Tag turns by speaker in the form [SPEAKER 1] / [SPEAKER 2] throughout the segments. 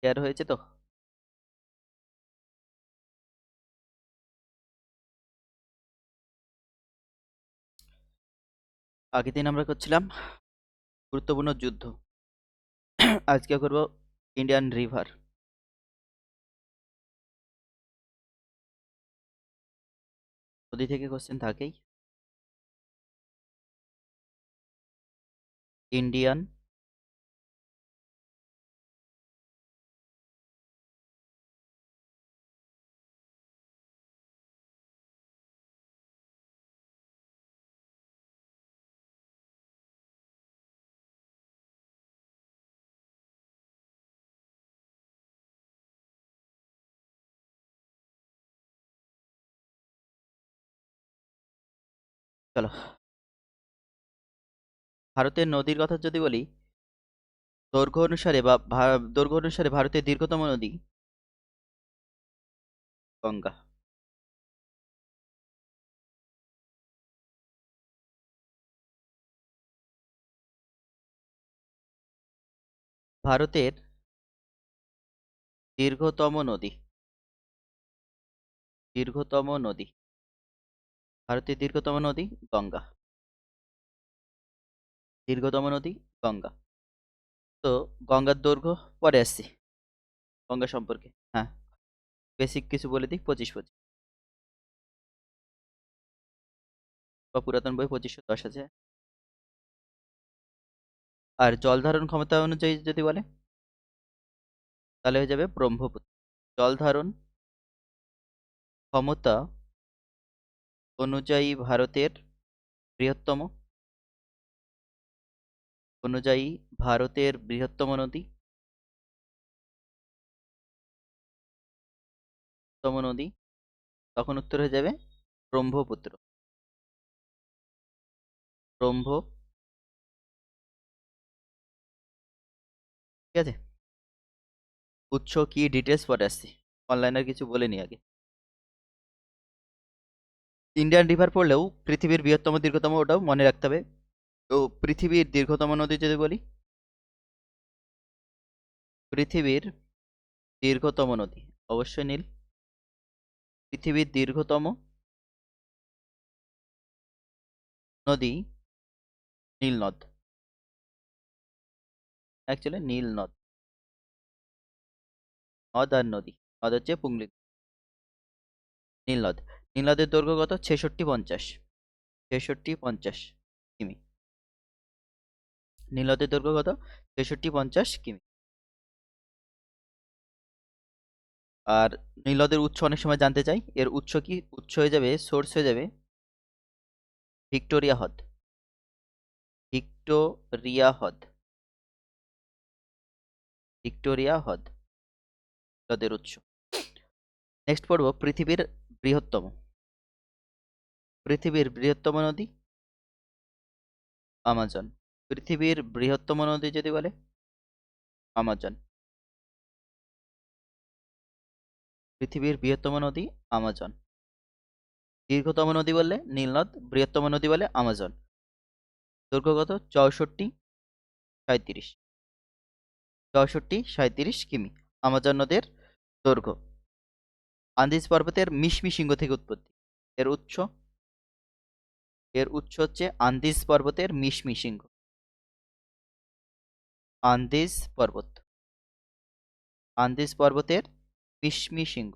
[SPEAKER 1] Share হয়েছে তো? আগের দিন আমরা করছিলাম গুরুত্বপূর্ণ যুদ্ধ। আজকে করব ইন্ডিয়ান রিভার। নদী থেকে কোশ্চেন থাকেই। ইন্ডিয়ান চলো, ভারতের নদীর কথা যদি বলি, দৈর্ঘ্য অনুসারে ভারতের দীর্ঘতম নদী গঙ্গা। ভারতের দীর্ঘতম নদী, দীর্ঘতম নদী, ভারতের দীর্ঘতম নদী গঙ্গা। দীর্ঘতম নদী গঙ্গা। তো গঙ্গার দৈর্ঘ্য পরে আসছি, গঙ্গা সম্পর্কে। হ্যাঁ, বেসিক কিছু বলে দিই। 25 বা পুরাতন বই 2510 আছে। আর জল ধারণ ক্ষমতা অনুযায়ী যদি বলে, তাহলে হয়ে যাবে ব্রহ্মপুত্র। জল ধারণ ক্ষমতা অনুযায়ী ভারতের বৃহত্তম, অনুযায়ী ভারতের বৃহত্তম নদী, তম নদী, তখন উত্তর হয়ে যাবে ব্রহ্মপুত্র। ব্রহ্ম, ঠিক আছে। উৎস কি ডিটেলস পরে আসছি, অনলাইনের কিছু বলে নি আগে। ইন্ডিয়ান রিভার পড়লেও পৃথিবীর বৃহত্তম দীর্ঘতম ওটাও মনে রাখতে হবে। তো পৃথিবীর দীর্ঘতম নদী যদি বলি, পৃথিবীর দীর্ঘতম নদী অবশ্যই নীল। পৃথিবীর দীর্ঘতম নদী নীল নদ, অ্যাকচুয়ালি নীল নদ। নদ আর নদী, নদ হচ্ছে পুংলিক। নীল নদ। নীল নদের দৈর্ঘ্য কত? 6650, 6650 কিমি। নীল নদের দৈর্ঘ্য কত? 6650 কিমি। আর নীল নদের উৎস অনেক সময় জানতে চাই, এর উৎস কি? উৎস হয়ে যাবে, সোর্স হয়ে যাবে ভিক্টোরিয়া হ্রদ। ভিক্টোরিয়া হ্রদ, ভিক্টোরিয়া হ্রদ নদের উৎস। নেক্সট পড়ব পৃথিবীর বৃহত্তম, পৃথিবীর বৃহত্তম নদী আমাজন। পৃথিবীর বৃহত্তম নদী যদি বলে, আমাজন। পৃথিবীর বৃহত্তম নদী আমাজন। দীর্ঘতম নদী বললে নীলনদ, বৃহত্তম নদী বলে আমাজন। দৈর্ঘ্য কত? 6437, 6437 কিমি আমাজন নদের দৈর্ঘ্য। আন্দিজ পর্বতের মিশমি শৃঙ্গ থেকে উৎপত্তি। এর উৎস, এর উৎস হচ্ছে আন্দিজ পর্বতের মিশমি শৃঙ্গ। আন্দিজ পর্বত, আন্দিজ পর্বতের মিশমি শৃঙ্গ,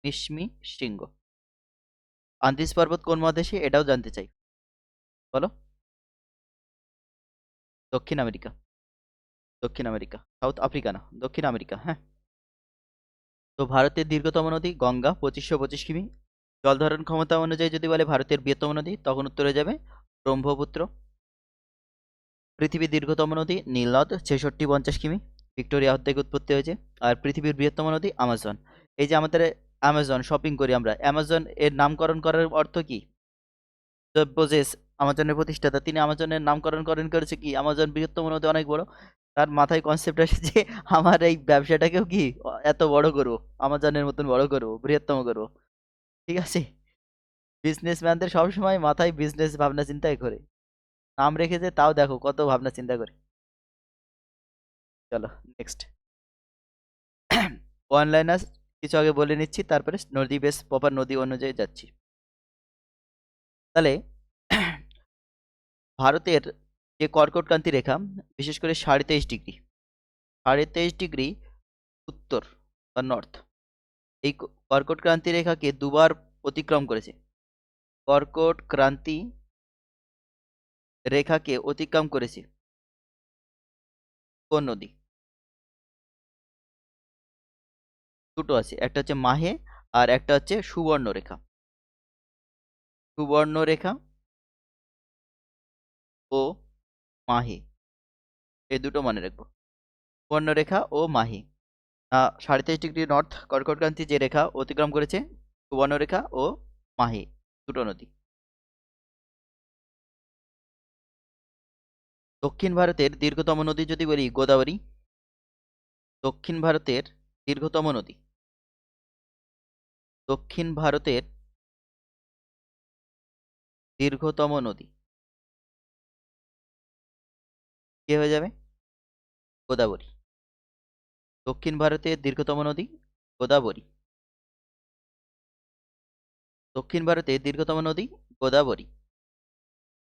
[SPEAKER 1] মিশমি শৃঙ্গ। আন্দিজ পর্বত কোন মহাদেশে, এটাও জানতে চাই, বলো। দক্ষিণ আমেরিকা, দক্ষিণ আমেরিকা, সাউথ আফ্রিকা না, দক্ষিণ আমেরিকা। হ্যাঁ। তো ভারতের দীর্ঘতম নদী গঙ্গা, 2525 কিমি। জল ধারণ ক্ষমতা অনুযায়ী যদি বলে ভারতের বৃহত্তম নদী, তখন উত্তর হয়ে যাবে ব্রহ্মপুত্র। পৃথিবীর দীর্ঘতম নদী নীলনদ, 6650 কিমি। ভিক্টোরিয়া হ্রদ থেকে উৎপত্তি হয়েছে। আর পৃথিবীর বৃহত্তম নদী আমাজন। এই যে আমাদের অ্যামাজন শপিং করি আমরা, অ্যামাজন এর নামকরণ করার অর্থ কি? জেফ বেজোস, আমাজনের প্রতিষ্ঠাতা, তিনি আমাজনের নামকরণ করেছে কি? আমাজন বৃহত্তম নদী, অনেক বড়। তার মাথায় কনসেপ্ট আসে যে আমার এই ব্যবসাটাকেও কি এত বড় করবো, আমাজনের মতন বড় করবো, বৃহত্তম করবো। ঠিক আছে। বিজনেসম্যানদের সবসময় মাথায় বিজনেস ভাবনা চিন্তাই করে, নাম রেখেছে তাও দেখো কত ভাবনা চিন্তা করে। চলো নেক্সট। ওয়ান লাইনার কিছু আগে বলে নিচ্ছি, তারপরে নদী বেস প্রপার নদী অনুযায়ী যাচ্ছি। তাহলে ভারতের যে কর্কটক্রান্তি রেখা, বিশেষ করে 23.5 ডিগ্রি, 23.5 ডিগ্রি উত্তর বা নর্থ, এই কর্কট ক্রান্তি রেখাকে দুবার অতিক্রম করেছে। কর্কট ক্রান্তি রেখাকে অতিক্রম করেছে কোন নদী? দুটো আছে, একটা হচ্ছে মাহে আর একটা হচ্ছে সুবর্ণ রেখা। সুবর্ণ রেখা ও মাহে, এই দুটো মনে রাখবো, সুবর্ণ রেখা ও মাহে। 23.5 ডিগ্রি নর্থ কর্কট ক্রান্তি যে রেখা অতিক্রম করেছে, সুবর্ণ রেখা ও মাহে, দুটো নদী। দক্ষিণ ভারতের দীর্ঘতম নদী যদি বলি গোদাবরী। দক্ষিণ ভারতের দীর্ঘতম নদী, দক্ষিণ ভারতের দীর্ঘতম নদী কি হয়ে যাবে? গোদাবরী। দক্ষিণ ভারতের দীর্ঘতম নদী গোদাবরী। দক্ষিণ ভারতের দীর্ঘতম নদী গোদাবরী।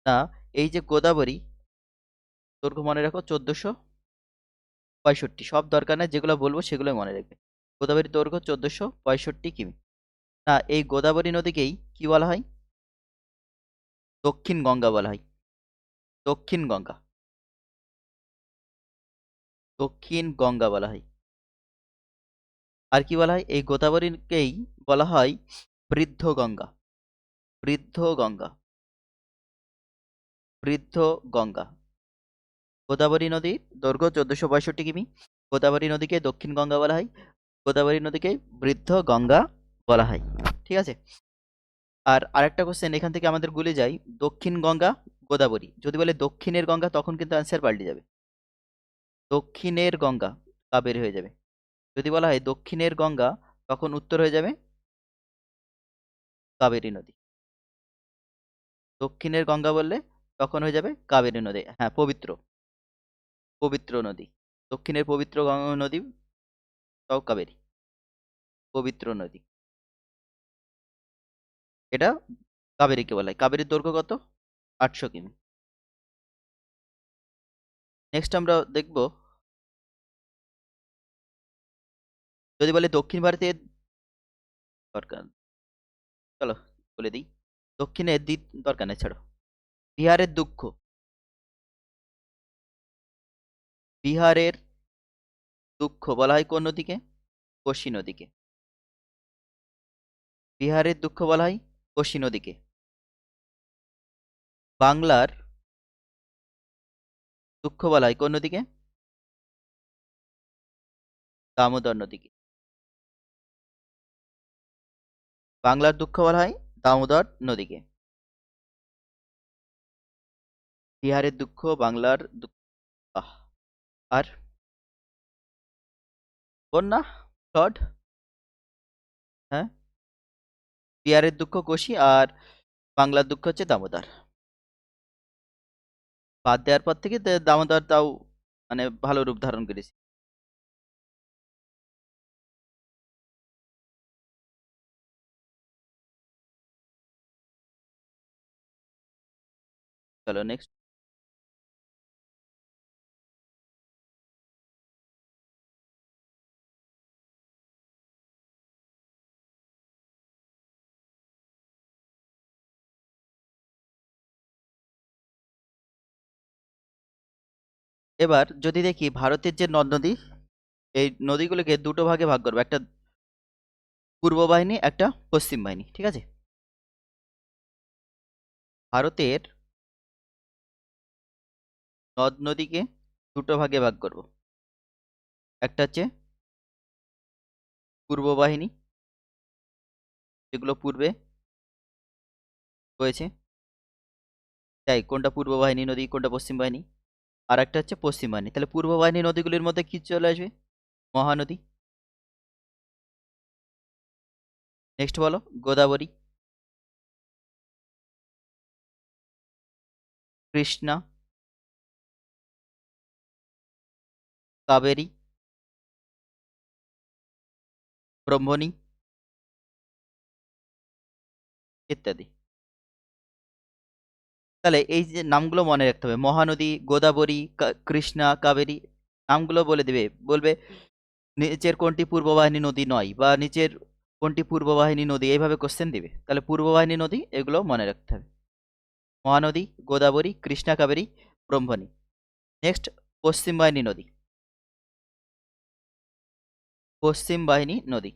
[SPEAKER 1] না, এই যে গোদাবরী, দৈর্ঘ্য মনে রাখো 1465। সব দরকার নাই, যেগুলো বলবো সেগুলো মনে রাখবে। গোদাবরীর দৈর্ঘ্য 1465 কিমি। না, এই গোদাবরী নদীকেই কি বলা হয়? দক্ষিণ গঙ্গা বলা হয়। দক্ষিণ গঙ্গা, দক্ষিণ গঙ্গা বলা হয়। আর কি বলা হয়? এই গোদাবরীকেই বলা হয় বৃদ্ধ গঙ্গা। বৃদ্ধ গঙ্গা, বৃদ্ধ গঙ্গা। গোদাবরী নদীর দৈর্ঘ্য 1465 কিমি। গোদাবরী নদীকে দক্ষিণ গঙ্গা বলা হয়, গোদাবরী নদীকে বৃদ্ধ গঙ্গা বলা হয়। ঠিক আছে। আর আরেকটা কোশ্চেন এখান থেকে আমাদের গুলে যায়, দক্ষিণ গঙ্গা গোদাবরী যদি বলে দক্ষিণের গঙ্গা, তখন কিন্তু অ্যান্সার পাল্টে যাবে। দক্ষিণের গঙ্গা কাবেরী হয়ে যাবে। যদি বলা হয় দক্ষিণের গঙ্গা, তখন উত্তর হয়ে যাবে কাবেরী নদী। দক্ষিণের গঙ্গা বললে তখন হয়ে যাবে কাবেরী নদী। হ্যাঁ, পবিত্র, পবিত্র নদী। দক্ষিণের পবিত্র গঙ্গা নদী, তাও কাবেরী, পবিত্র নদী। এটা কাবেরীকে বলা হয়। কাবেরীর দৈর্ঘ্য কত? 800 কিমি। নেক্সট আমরা দেখব, যদি বলে দক্ষিণ ভারতের দরকার, চলো বলে দিই, দক্ষিণের দ্বীপ দরকার নেই, ছাড়ো। বিহারের দুঃখ, বিহারের দুঃখ বলা হয় কোন নদীকে? কোশি নদীকে। বিহারের দুঃখ বলা হয় কোশি নদীকে। বাংলার দুঃখ বলা হয় কোন নদীকে? দামোদর নদীকে। বাংলার দুঃখ বলা হয় দামোদর নদীকে। বিহারের দুঃখ, বাংলার দুঃখ। আহ, আর বন্যা, ফ্লড। হ্যাঁ, বিহারের দুঃখ কোশি আর বাংলার দুঃখ হচ্ছে দামোদর। বাদ দেওয়ার পর থেকে দামোদর তাও মানে ভালো রূপ ধারণ করেছে। চলো নেক্সট। এবার যদি দেখি ভারতের যে নদ নদী, এই নদীগুলোকে দুটো ভাগে ভাগ করবো, একটা পূর্ব বাহিনী, একটা পশ্চিম বাহিনী। ঠিক আছে। ভারতের নদ নদীকে দুটো ভাগে ভাগ করব, একটা হচ্ছে পূর্ব বাহিনী, যেগুলো পূর্বে রয়েছে, তাই কোনটা পূর্ব বাহিনী নদী, কোনটা পশ্চিম বাহিনী। আর একটা হচ্ছে পশ্চিম বাহিনী। তাহলে পূর্ব বাহিনী নদীগুলির মধ্যে কি চলে আসবে? মহানদী। নেক্সট বলো, গোদাবরী, কৃষ্ণা, কাবেরী, ব্রহ্মণী ইত্যাদি। তাহলে এই যে নামগুলো মনে রাখতে হবে, মহানদী, গোদাবরী, কৃষ্ণা, কাবেরী, নামগুলো বলে দেবে, বলবে নিচের কোনটি পূর্ববাহিনী নদী নয়, বা নিচের কোনটি পূর্ববাহিনী নদী, এইভাবে কোশ্চেন দিবে। তাহলে পূর্ববাহিনী নদী এগুলো মনে রাখতে হবে, মহানদী, গোদাবরী, কৃষ্ণা, কাবেরী, ব্রহ্মণী। নেক্সট, পশ্চিম বাহিনী নদী। পশ্চিম বাহিনী নদী,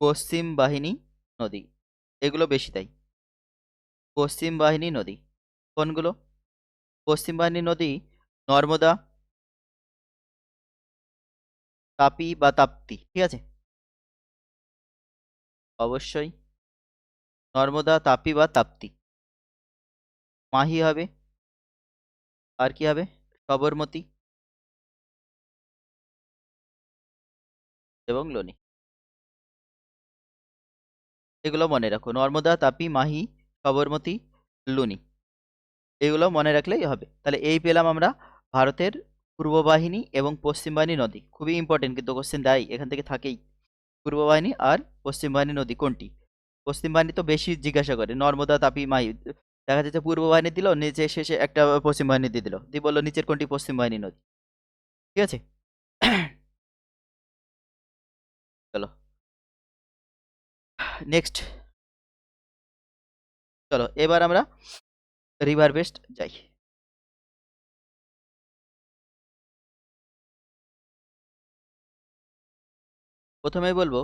[SPEAKER 1] পশ্চিম বাহিনী নদী, এগুলো বেশি তাই। পশ্চিম বাহিনী নদী কোনগুলো? পশ্চিম বাহিনী নদী নর্মদা, তাপি বা তাপ্তি, ঠিক আছে, অবশ্যই নর্মদা, তাপি বা তাপ্তি। মাহি হবে, আর কি হবে? সবরমতী এবং লনি। এগুলো মনে রাখো, নর্মদা, তাপি, মাহি, সবরমতী, লুনি, এগুলো মনে রাখলেই হবে। তাহলে এই পেলাম আমরা ভারতের পূর্ব বাহিনী এবং পশ্চিম বাহিনী নদী। খুবই ইম্পর্টেন্ট, কিন্তু কোশ্চেন দেয় এখান থেকে থাকেই। পূর্ব বাহিনী আর পশ্চিম বাহিনী নদী কোনটি? পশ্চিম বাহিনী তো বেশি জিজ্ঞাসা করে, নর্মদা, তাপি, মাহি। দেখা যাচ্ছে পূর্ব বাহিনী দিল, নিচে শেষে একটা পশ্চিম বাহিনী দিয়ে দিল, দিয়ে বললো নিচের কোনটি পশ্চিম বাহিনী নদী, ঠিক আছে। চলো নেক্সট, চলো এবার আমরা রিভার বেস্ট যাই। প্রথমেই বলবো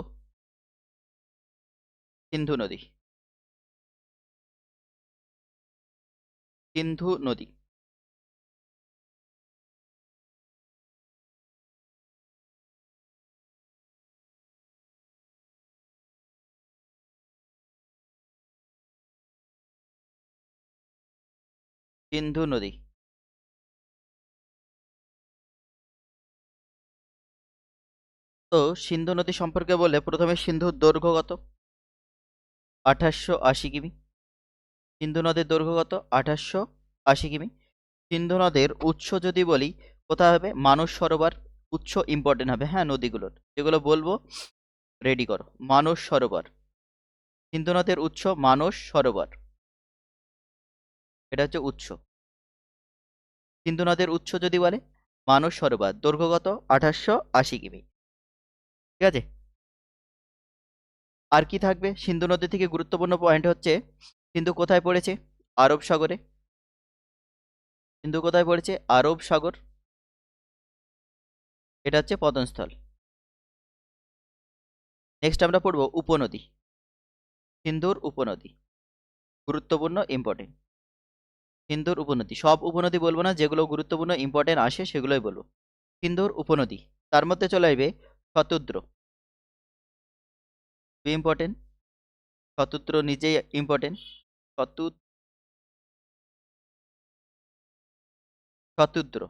[SPEAKER 1] সিন্ধু নদী, সিন্ধু নদী, সিন্ধু নদী। তো সিন্ধু নদী সম্পর্কে বলে, প্রথমে সিন্ধুর দৈর্ঘ্য কত? 2880 কিমি। সিন্ধু নদের দৈর্ঘ্য কত? 2880 কিমি। সিন্ধু নদের উৎস যদি বলি, কোথায় হবে? মানস সরোবর। উৎস ইম্পর্টেন্ট হবে, হ্যাঁ, নদীগুলোর যেগুলো বলবো রেডি করো। মানস সরোবর, সিন্ধু নদের উৎস মানস সরোবর, এটা হচ্ছে উৎস। সিন্ধু নদের উৎস যদি বলে মানস সরোবর, দৈর্ঘ্য কত? 2880 কিমি, ঠিক আছে। আর কি থাকবে? সিন্ধু নদী থেকে গুরুত্বপূর্ণ পয়েন্ট হচ্ছে, সিন্ধু কোথায় পড়েছে? আরব সাগরে। সিন্ধু কোথায় পড়েছে? আরব সাগর, এটা হচ্ছে পতনস্থল। নেক্সট আমরা পড়বো উপনদী, সিন্ধুর উপনদী, গুরুত্বপূর্ণ, ইম্পর্টেন্ট। সিন্ধুর উপনদী, সব উপনদী বলবো না, যেগুলো গুরুত্বপূর্ণ ইম্পর্টেন্ট আসে সেগুলোই বলবো। সিন্ধুর উপনদী, তার মধ্যে চলে আসবে শতদ্র, ইম্পর্টেন্ট। শতদ্র নিজেই ইম্পর্টেন্ট। শতদ্র।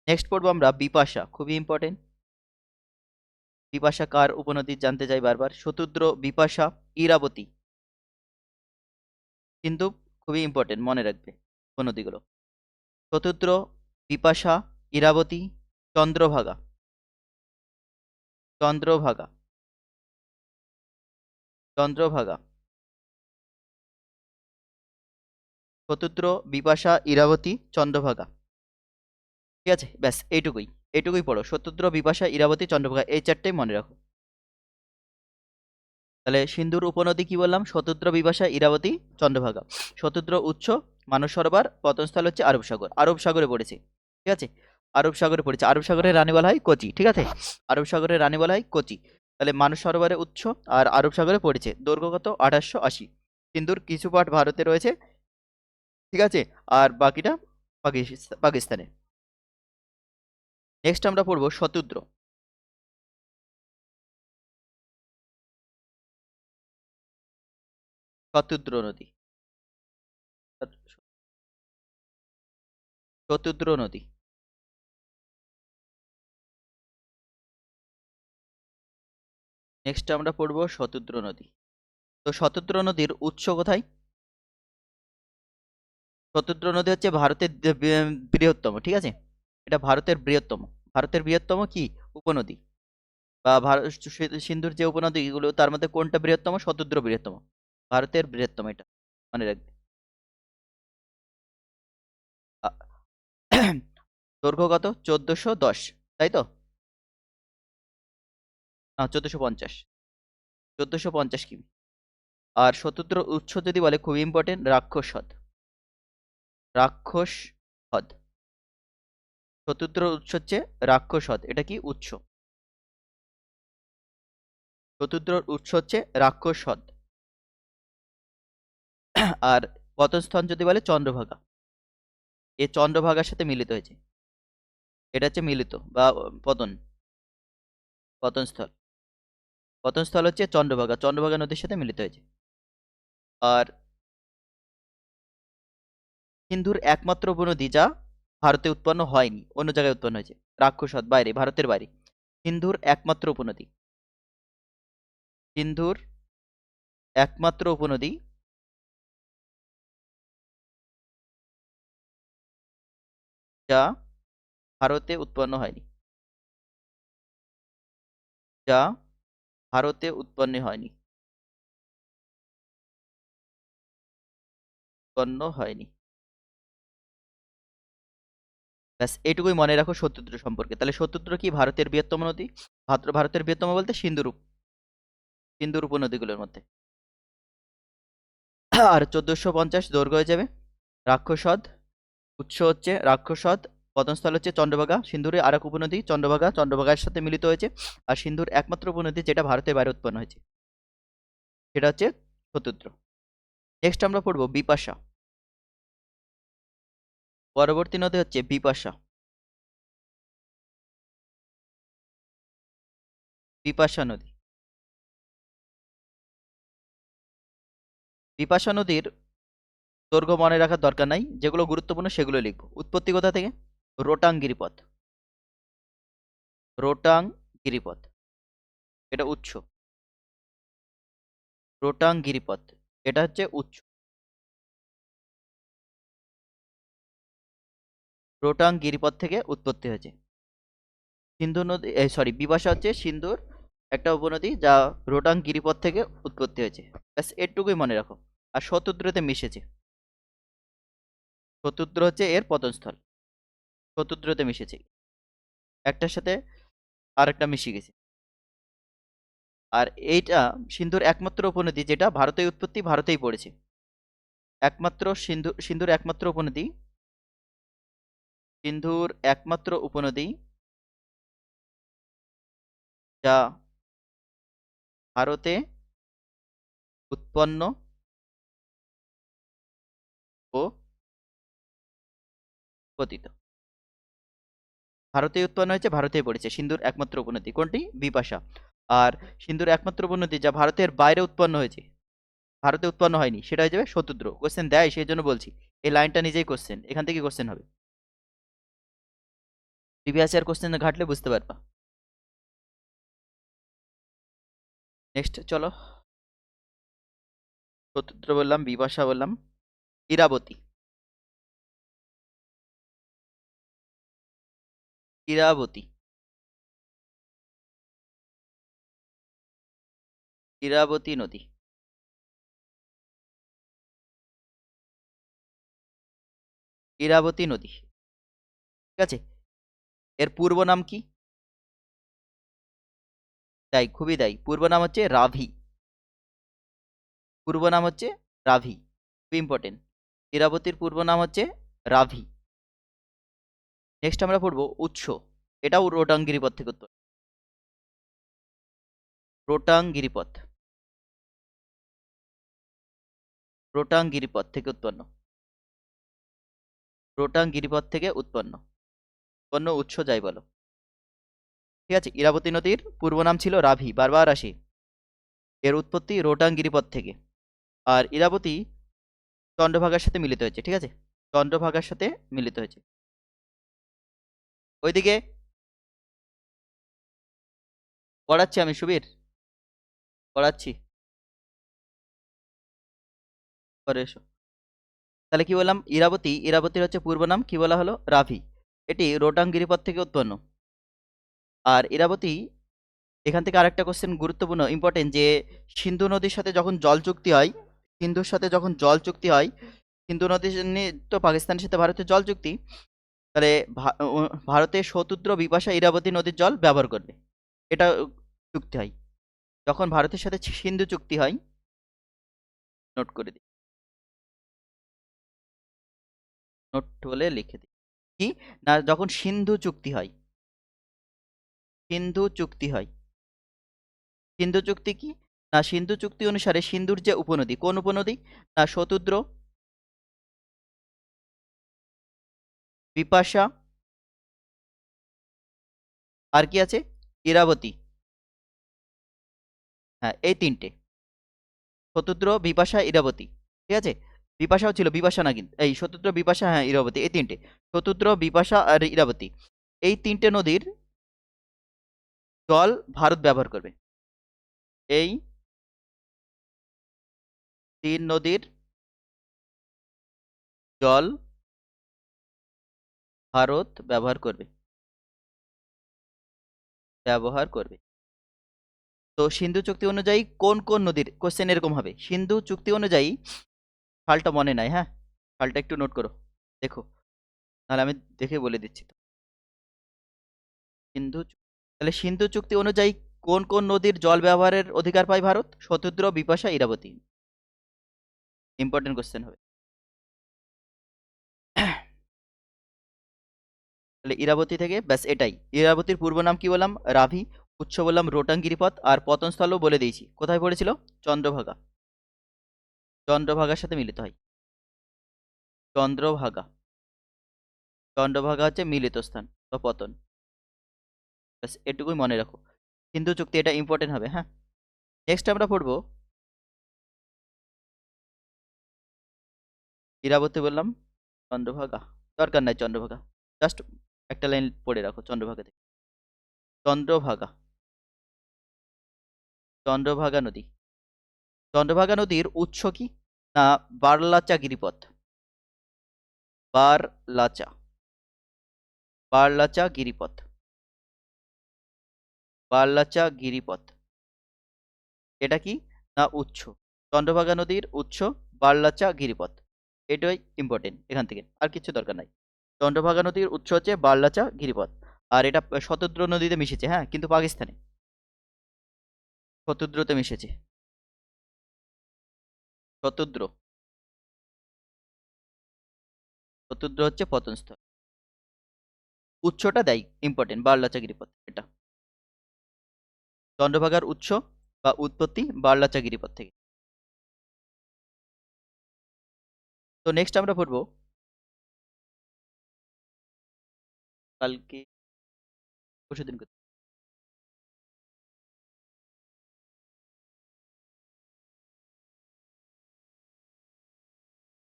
[SPEAKER 1] নেক্সট পড়বো আমরা বিপাশা, খুবই ইম্পর্টেন্ট। বিপাশা কার উপনদী জানতে চাই বারবার। শতদ্র, বিপাশা, ইরাবতী, কিন্তু খুবই ইম্পর্টেন্ট, মনে রাখবে উপনদীগুলো। শতদ্র, বিপাশা, ইরাবতী, চন্দ্রভাগা, চন্দ্রভাগা, চন্দ্রভাগা। শতদ্র, বিপাশা, ইরাবতী, চন্দ্রভাগা, ঠিক আছে, ব্যাস এইটুকুই। এইটুকুই পড়ো, শতদ্র, বিপাশা, ইরাবতী, চন্দ্রভাগা, এই চারটেই মনে রাখো। তাহলে সিন্ধুর উপনদী কি বললাম? শতদ্র, বিপাশা, ইরাবতী, চন্দ্রভাগা। শতদ্র উৎস মানস সরোবর, পতনস্থল হচ্ছে আরব সাগর, আরব সাগরে পড়েছে, ঠিক আছে। আরব সাগরে পড়েছে, আরব সাগরের রানী বলা হয় কোচি, ঠিক আছে। আরব সাগরের রানী বলা হয় কোচি। তাহলে মানস সরোবরের উৎস আর আরব সাগরে পড়েছে, দৈর্ঘ্য কত? 2880। সিন্ধুর কিছু পার্ট ভারতে রয়েছে, ঠিক আছে, আর বাকিটা পাকিস্তানে। নেক্সট আমরা পড়বো শতদ্র, শতদ্র নদী, শতদ্র নদী। নেক্সট আমরা পড়বো শতদ্র নদী। তো শতদ্র নদীর উৎস কোথায়? শতদ্র নদী হচ্ছে ভারতের বৃহত্তম, ঠিক আছে, এটা ভারতের বৃহত্তম, ভারতের বৃহত্তম কি উপনদী বা ভারত সিন্ধুর যে উপনদীগুলো তার মধ্যে কোনটা বৃহত্তম? শতদ্র বৃহত্তম, ভারতের বৃহত্তম, এটা মনে রাখবে। আ- দৈর্ঘ্য কত? 1410, তাই তো? 1450, 1450 কিমি। আর শতদ্র উৎস যদি বলে, খুব ইম্পর্টেন্ট, রাক্ষস হ্রদ, রাক্ষস হ্রদ। শতদ্র উৎস হচ্ছে রাক্ষস হ্রদ, এটা কি উৎস? শতদ্রর উৎস হচ্ছে রাক্ষস হ্রদ। আর পতনস্থল যদি বলে চন্দ্রভাগা, এ চন্দ্রভাগার সাথে মিলিত হয়েছে, এটা হচ্ছে মিলিত বা পতন, পতনস্থল। পতনস্থল হচ্ছে চন্দ্রভাগা, চন্দ্রভাগা নদীর সাথে মিলিত হয়েছে। আর সিন্ধুর একমাত্র উপনদী যা ভারতে উৎপন্ন হয়নি, অন্য জায়গায় উৎপন্ন হয়েছে, রাক্ষস হ্রদ, বাইরে, ভারতের বাইরে। সিন্ধুর একমাত্র উপনদী, সিন্ধুর একমাত্র উপনদী যা ভারতে উৎপন্ন হয়নি, যা ভারতে উৎপন্ন হয়নি, উৎপন্ন হয়নি। ব্যাস এইটুকুই মনে রাখো শতদ্র সম্পর্কে। তাহলে শতদ্র কি ভারতের বৃহত্তম নদী? ভারতের বৃহত্তম বলতে সিন্ধুর সিন্ধুর উপনদীগুলোর মধ্যে। আর 1450 দৈর্ঘ্য হয়ে যাবে। রাক্ষস হ্রদ, উৎস হচ্ছে রাক্ষস হ্রদ, পতনস্থল হচ্ছে চন্দ্রভাগা, সিন্ধুরে আরেক উপনদী চন্দ্রভাগা, চন্দ্রভাগার সাথে মিলিত হয়েছে। আর সিন্ধুর একমাত্র উপনদী যেটা ভারতের বাইরে উৎপন্ন হয়েছে, সেটা হচ্ছে শতদ্র। নেক্সট আমরা পড়বো বিপাশা। পরবর্তী নদী হচ্ছে বিপাশা। বিপাশা নদী, বিপাশা নদীর দৈর্ঘ্য মনে রাখার দরকার নাই, যেগুলো গুরুত্বপূর্ণ সেগুলো লিখবো। উৎপত্তি কোথা থেকে? রোটাং গিরিপথ, রোটাং গিরিপথ, এটা উৎস। রোটাং গিরিপথ, এটা হচ্ছে উৎস। রোটাং গিরিপথ থেকে উৎপত্তি হয়েছে। সিন্ধু নদী, সরি, বিপাশা হচ্ছে সিন্ধুর একটা উপনদী যা রোটাং গিরিপথ থেকে উৎপত্তি হয়েছে। ব্যাস এটুকুই মনে রাখো। আর শতদ্রতে মিশেছে, শতদ্র হচ্ছে এর পতনস্থল, শতদ্রতে মিশেছে, একটার সাথে আরেকটা মিশে গেছে। আর এইটা সিন্ধুর একমাত্র উপনদী যেটা ভারতের উৎপত্তি, ভারতেই পড়েছে। একমাত্র সিন্ধুর একমাত্র উপনদী, সিন্ধুর একমাত্র উপনদী যা ভারতে উৎপন্ন ও পতিত। ভারতে উৎপন্ন হয়েছে, ভারতেই পড়েছে, সিন্ধুর একমাত্র উপনদী কোনটি? বিপাশা। আর সিন্ধুর একমাত্র উপনদী যা ভারতের বাইরে উৎপন্ন হয়েছে, ভারতে উৎপন্ন হয়নি, সেটা হয়ে যাবে শতদ্র। কোশ্চেন দেয় সেই জন্য বলছি, এই লাইনটা নিজেই কোশ্চেন, এখান থেকে কোশ্চেন হবে। প্রিভিয়াস ইয়ার কোশ্চেন ঘাটলে বুঝতে পারবা। নেক্সট চলো, শতদ্র বললাম, বিপাশা বললাম, ইরাবতী। ইরাবতী, ইরাবতী নদী, ইরাবতী নদী, ঠিক আছে। এর পূর্ব নাম কি? তাই, খুবই তাই, পূর্ব নাম হচ্ছে রাভি, পূর্ব নাম হচ্ছে রাভি, খুবই ইম্পর্টেন্ট। ইরাবতীর পূর্ব নাম হচ্ছে রাভি। নেক্সট আমরা পড়বো উৎস, এটাও রোটাং গিরিপথ থেকে উৎপন্ন, রোটাং গিরিপথ, রোটাং গিরিপথ থেকে উৎপন্ন, রোটাং গিরিপথ থেকে উৎপন্ন, উৎপন্ন উৎস যাই বলো, ঠিক আছে। ইরাবতী নদীর পূর্ব নাম ছিল রাভি, বারবার আসি। এর উৎপত্তি রোটাং গিরিপথ থেকে। আর ইরাবতী চন্দ্রভাগার সাথে মিলিত হয়েছে, ঠিক আছে, চন্দ্রভাগার সাথে মিলিত হয়েছে। ওইদিকে পড়াচ্ছি আমি, সুবীর, পড়াচ্ছি, পরে এসো। তাহলে কি বললাম? ইরাবতী, ইরাবতীর হচ্ছে পূর্ব নাম কি বলা হলো? রাভি। এটি রোটাং গিরিপথ থেকে উৎপন্ন, আর ইরাবতী, এখান থেকে আরেকটা কোশ্চেন গুরুত্বপূর্ণ ইম্পর্টেন্ট, যে সিন্ধু নদীর সাথে যখন জল চুক্তি হয়, সিন্ধুর সাথে যখন জল চুক্তি হয়, সিন্ধু নদীর তো পাকিস্তানের সাথে ভারতের জল চুক্তি, তাহলে ভারতে শতদ্র বিপাশা ইরাবতী নদীর জল ব্যবহার করবে, এটা চুক্তি হয় যখন ভারতের সাথে সিন্ধু চুক্তি হয়। নোট করে দিই, নোট হলে লিখে দিই। কি না, যখন সিন্ধু চুক্তি হয়, সিন্ধু চুক্তি হয়, সিন্ধু চুক্তি কি না, সিন্ধু চুক্তি অনুসারে সিন্ধুর যে উপনদী, কোন উপনদী না, শতদ্র, বিপাশা, আর কি আছে, ইরাবতী, হ্যাঁ এই তিনটে, শতদ্র, বিপাশা, ইরাবতী, ঠিক আছে। বিপাশাও ছিল, বিপাশা না কিন্তু, এই শতদ্র, বিপাশা, হ্যাঁ ইরাবতী, এই তিনটে, শতদ্র, বিপাশা আর ইরাবতী, এই তিনটে নদীর জল ভারত ব্যবহার করবে। এই তিন নদীর জল ভারত ব্যবহার করবে, ব্যবহার করবে। তো সিন্ধু চুক্তি অনুযায়ী কোন কোন নদীর, কোশ্চেন এরকম হবে, সিন্ধু চুক্তি অনুযায়ী, সালটা মনে নাই, হ্যাঁ সালটা একটু নোট করো, দেখো, নাহলে আমি দেখে বলে দিচ্ছি তো। তাহলে সিন্ধু চুক্তি অনুযায়ী কোন কোন নদীর জল ব্যবহারের অধিকার পায় ভারত, শতদ্র, বিপাশা, ইরাবতী, ইম্পর্টেন্ট কোশ্চেন হবে। তাহলে ইরাবতী থেকে ব্যাস এটাই। ইরাবতীর পূর্ব নাম কি বললাম, রাভি, উৎস বললাম রোটাং গিরিপথ, আর পতনস্থলও বলে দিয়েছি, কোথায় পড়েছিল, চন্দ্রভাগা, চন্দ্রভাগার সাথে মিলিত হয়, চন্দ্রভাগা, চন্দ্রভাগা হচ্ছে মিলিত স্থান বা পতন, ব্যাস এটুকুই মনে রাখো। সিন্ধু চুক্তি, এটা ইম্পর্টেন্ট হবে, হ্যাঁ। নেক্সট আমরা পড়বো ইরাবতী বললাম, চন্দ্রভাগা দরকার নাই, চন্দ্রভাগা জাস্ট একটা লাইন পড়ে রাখো চন্দ্রভাগা থেকে, চন্দ্রভাগা, চন্দ্রভাগা নদী, চন্দ্রভাগা নদীর উৎস কি না, বারলাচা গিরিপথ, বারলাচা, বারলাচা গিরিপথ, বারলাচা গিরিপথ, এটা কি না উৎস, চন্দ্রভাগা নদীর উৎস বারলাচা গিরিপথ, এটাই ইম্পর্টেন্ট, এখান থেকে আর কিছু দরকার নাই। চন্দ্রভাগা নদীর উৎস হচ্ছে বারলাচা গিরিপথ, আর এটা শতদ্র নদীতে মিশেছে, হ্যাঁ কিন্তু পাকিস্তানে, শতদ্রতে মিশেছে, শতদ্র, শতদ্র হচ্ছে পতনস্থল, উৎসটা দেয় ইম্পর্টেন্ট, বারলাচা গিরিপথ, এটা চন্দ্রভাগার উৎস বা উৎপত্তি বারলাচা গিরিপথ থেকে। তো নেক্সট আমরা পড়বো কালকে, পরশুদিন,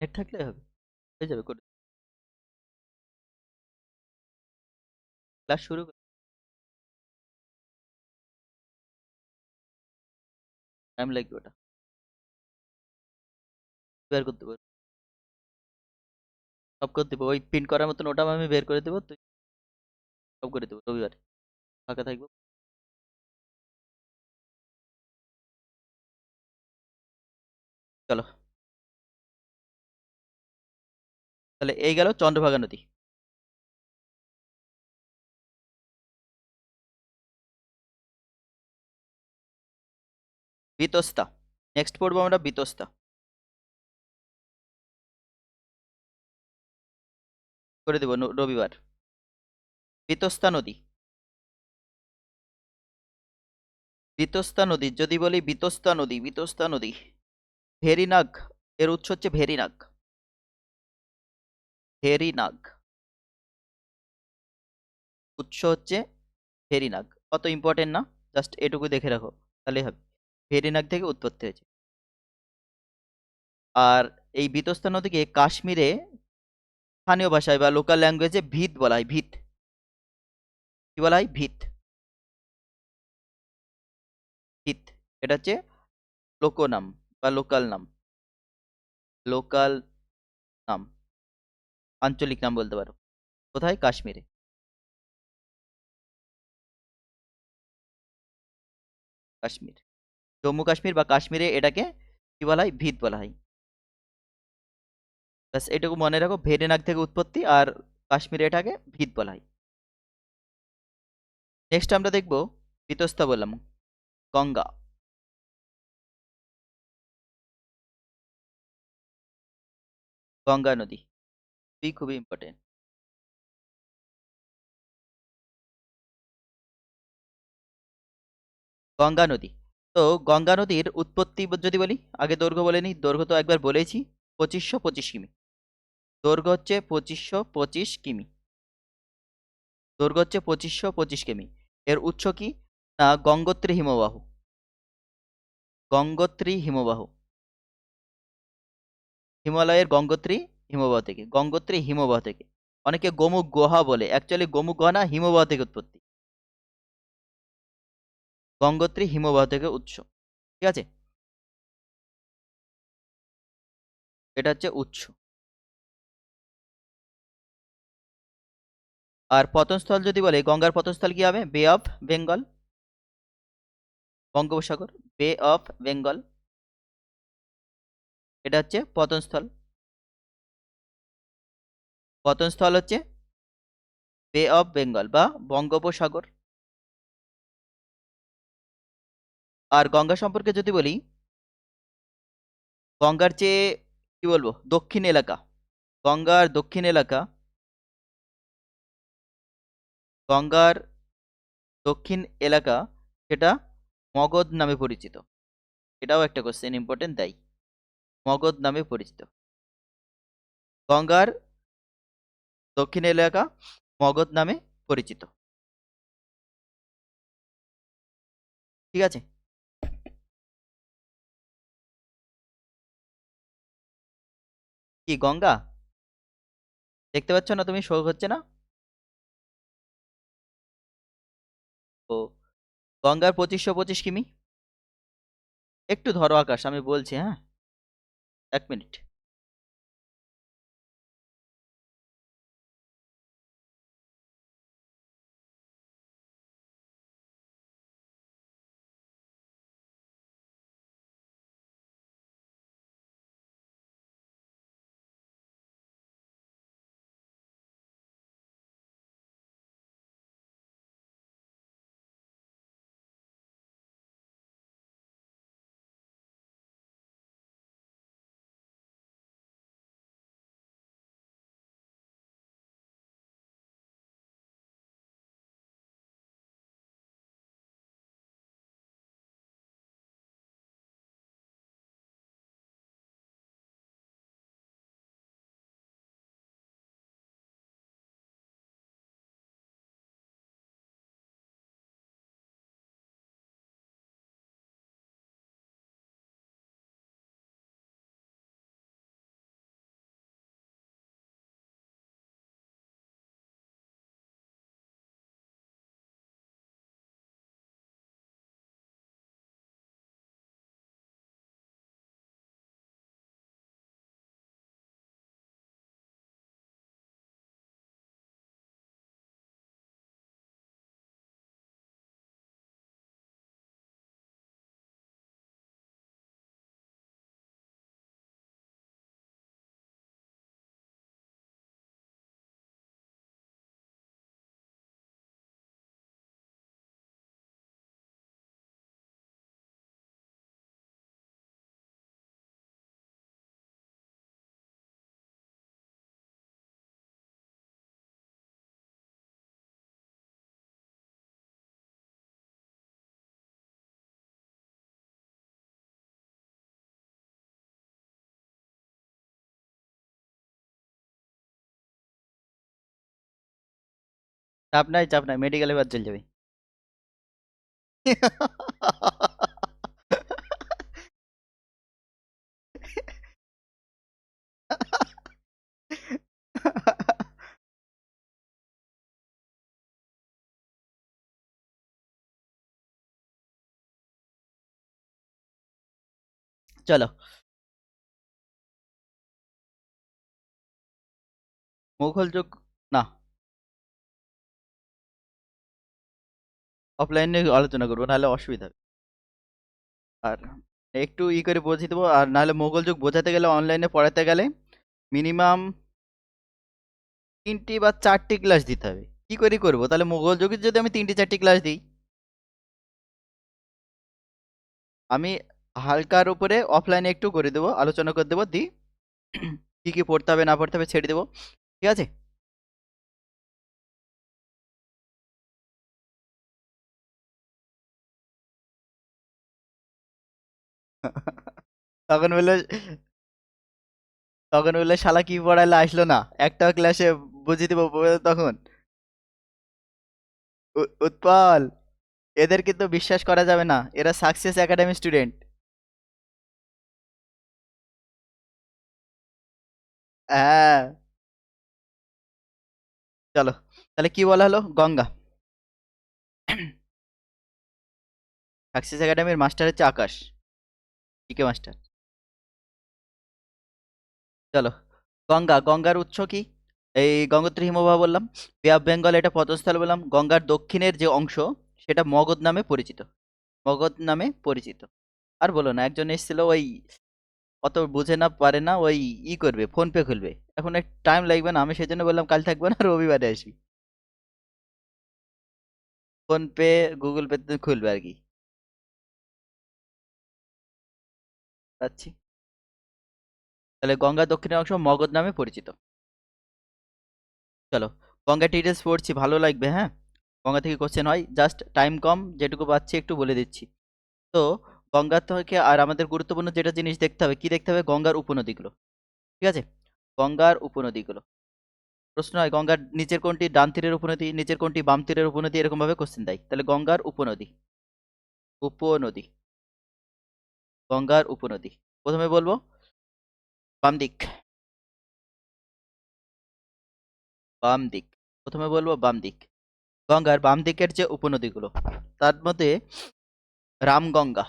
[SPEAKER 1] নেট থাকলে হবে, হয়ে যাবে, করে ক্লাস শুরু টাইম লাগবে, ওটা বের করতে পারবো, সব করে দেবো, ওই প্রিন্ট করার মতন ওটা আমি বের করে দেবো, তুই সব করে দেবো, রবিবার ফাঁকা থাকবো। চলো, তাহলে এই গেল চন্দ্রভাগা নদী। বিতস্তা, নেক্সট পড়বো আমরা বিতস্তা, করে দেবো রবিবার। বিতস্তা নদী, বিতস্তা নদী যদি বলি, বিতস্তা নদী, বিতস্তা নদী, ভেরিনাগ, এর উৎস হচ্ছে ভেরিনাগ, ভেরিনাগ, উৎস হচ্ছে ভেরিনাগ, অত ইম্পর্টেন্ট না, জাস্ট এটুকু দেখে রাখো তাহলে হবে, ভেরিনাগ থেকে উৎপত্তি হয়েছে। আর এই বিতস্তা নদীকে কাশ্মীরে স্থানীয় ভাষায় বা লোকাল ল্যাঙ্গুয়েজে ভিত বলা হয়, ভিত, কি বলা হয়, ভিত, ভিত, এটা হচ্ছে লোকনাম বা লোকাল নাম, লোকাল নাম, আঞ্চলিক নাম বলতে পারো, কোথায়, কাশ্মীরে। কাশ্মীর। জম্মু কাশ্মীর বা কাশ্মীরে এটাকে কি বলা হয়? ভিত বলা হয়। ব্যাস এটুকু মনে রাখো, ভেরিনাগ থেকে উৎপত্তি, আর কাশ্মীরে এটাকে ভিত বলা হয়। নেক্সট আমরা দেখব বিতস্তা বললাম, গঙ্গা। গঙ্গা নদী খুবই ইম্পর্টেন্ট। গঙ্গা নদী। তো গঙ্গা নদীর উৎপত্তি যদি বলি, আগে দৈর্ঘ্য বলে নিই। দৈর্ঘ্য তো একবার বলেছি, 2525 কিমি। দৈর্ঘ্য হচ্ছে 2525 কিমি। দৈর্ঘ্য হচ্ছে 2525 কিমি। এর উৎস কি? না, গঙ্গোত্রী হিমবাহ। গঙ্গোত্রী হিমবাহ, হিমালয়ের গঙ্গোত্রী হিমবাহ থেকে, গঙ্গোত্রী হিমবাহ থেকে। অনেকে গোমুখ গুহা বলে, অ্যাকচুয়ালি গোমুখ গুহা না, হিমবাহ থেকে উৎপত্তি। গঙ্গোত্রী হিমবাহ থেকে উৎস। ঠিক আছে, এটা হচ্ছে উৎস। আর পতনস্থল যদি বলে, গঙ্গার পতনস্থল কি হবে? বে অফ বেঙ্গল, বঙ্গোপসাগর, বে অফ বেঙ্গল, এটা হচ্ছে পতনস্থল। পতনস্থল হচ্ছে বে অফ বেঙ্গল বা বঙ্গোপসাগর। আর গঙ্গা সম্পর্কে যদি বলি, গঙ্গার যে কি বলবো, দক্ষিণ এলাকা, গঙ্গার দক্ষিণ এলাকা, গঙ্গার দক্ষিণ এলাকা, সেটা মগধ নামে পরিচিত। এটাও একটা কোশ্চেন ইম্পর্টেন্ট, তাই মগধ নামে পরিচিত। গঙ্গার দক্ষিণ এলাকা মগধ নামে পরিচিত। ঠিক আছে, কি গঙ্গা দেখতে পাচ্ছ না তুমি? শো হচ্ছে না? ও, গঙ্গার 2525 কিমি। একটু ধরো আকাশ, আমি বলছি, হ্যাঁ, 1 মিনিট। চাপ নাই, চাপ নাই, মেডিকেলে বাদ চলে যাবে। চলো, মুঘল যুগ, না, অফলাইনে আলোচনা করবো, নাহলে অসুবিধা হবে। আর একটু করে বুঝিয়ে দেবো, আর নাহলে মোগল যুগ বোঝাতে গেলে অনলাইনে পড়াতে গেলে মিনিমাম 3টি বা 4টি ক্লাস দিতে হবে। কি করে করবো তাহলে মোগল যুগের যদি আমি 3টি 4টি ক্লাস দিই? আমি হালকার উপরে অফলাইনে একটু করে দেবো, আলোচনা করে দেবো, দি কি কি পড়তে হবে না পড়তে হবে ছেড়ে দেবো, ঠিক আছে? তখন বললো তখন বললো শালা কি পড়াইলে আসলো না, একটা ক্লাসে বুঝিয়ে দেবো তখন উৎপল, এদের কিন্তু বিশ্বাস করা যাবে না, এরা সাকসেস একাডেমি স্টুডেন্ট। হ্যাঁ, চলো, তাহলে কি বলা হলো? গঙ্গা। সাকসেস একাডেমির মাস্টার হচ্ছে আকাশ, পিকে মাস্টার। চলো, গঙ্গা, গঙ্গার উৎস কি? এই গঙ্গোত্রী হিমবাহ বললাম, বে অফ বেঙ্গল এটা পতনস্থল বললাম, গঙ্গার দক্ষিণের যে অংশ সেটা মগধ নামে পরিচিত, মগধ নামে পরিচিত। আর বলো না, একজন এসেছিল ওই অত বুঝে না পারে না, ওই করবে, ফোন পে খুলবে, এখন একটু টাইম লাগবে না, আমি সেজন্য বললাম কাল থাকবো না, রবিবারে আসি, ফোন পে গুগল পে খুলবে আর কি। পাচ্ছি। তাহলে গঙ্গার দক্ষিণের অংশ মগধ নামে পরিচিত। চলো, গঙ্গা ডিটেলস পড়ছি, ভালো লাগবে, হ্যাঁ? গঙ্গা থেকে কোশ্চেন হয়, জাস্ট টাইম কম, যেটুকু পাচ্ছি একটু বলে দিচ্ছি। তো গঙ্গা থেকে আর আমাদের গুরুত্বপূর্ণ যেটা জিনিস দেখতে হবে, কি দেখতে হবে? গঙ্গার উপনদীগুলো, ঠিক আছে? গঙ্গার উপনদীগুলো প্রশ্ন হয়, গঙ্গার নিচের কোনটি ডান তীরের উপনদী, নিচের কোনটি বাম তীরের উপনদী, এরকম ভাবে কোশ্চেন দেয়। তাহলে গঙ্গার উপনদী, উপনদী, গঙ্গার উপনদী, প্রথমে বলবো বাম দিক, বাম দিক, প্রথমে বলবো বাম দিক। গঙ্গার বাম দিকের যে উপনদীগুলো, তার মধ্যে রামগঙ্গা,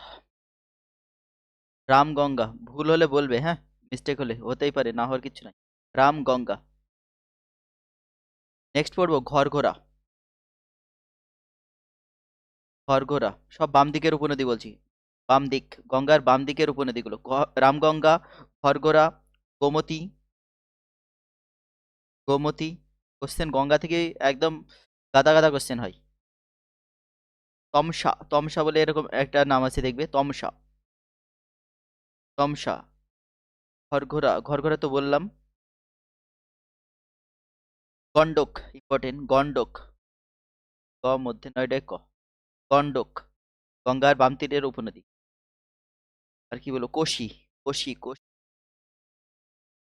[SPEAKER 1] রামগঙ্গা, ভুল হলে বলবে, হ্যাঁ, মিস্টেক হলে হতেই পারে, না হওয়ার কিছু নাই, রামগঙ্গা। নেক্সট পড়বো ঘরঘোরা, ঘরঘোরা, সব বাম দিকের উপনদী বলছি, বাম দিক, গঙ্গার বাম দিকের উপনদীগুলো, রামগঙ্গা, ঘরঘোরা, গোমতী, গোমতী। কোশ্চেন গঙ্গা থেকে একদম গাদা গাদা কোশ্চেন হয়। তমসা, তমসা বলে এরকম একটা নাম আছে, দেখবে, তমসা, তমসা। ঘরঘোরা, ঘরঘোরা তো বললাম। গন্ডক, ইম্পর্টেন্ট, গন্ডক, ক মধ্যে নয়ডায় ক, গন্ডক, গঙ্গার বাম তীরের উপনদী। আর কি বলবো? কোশি, কোশি, কোশি,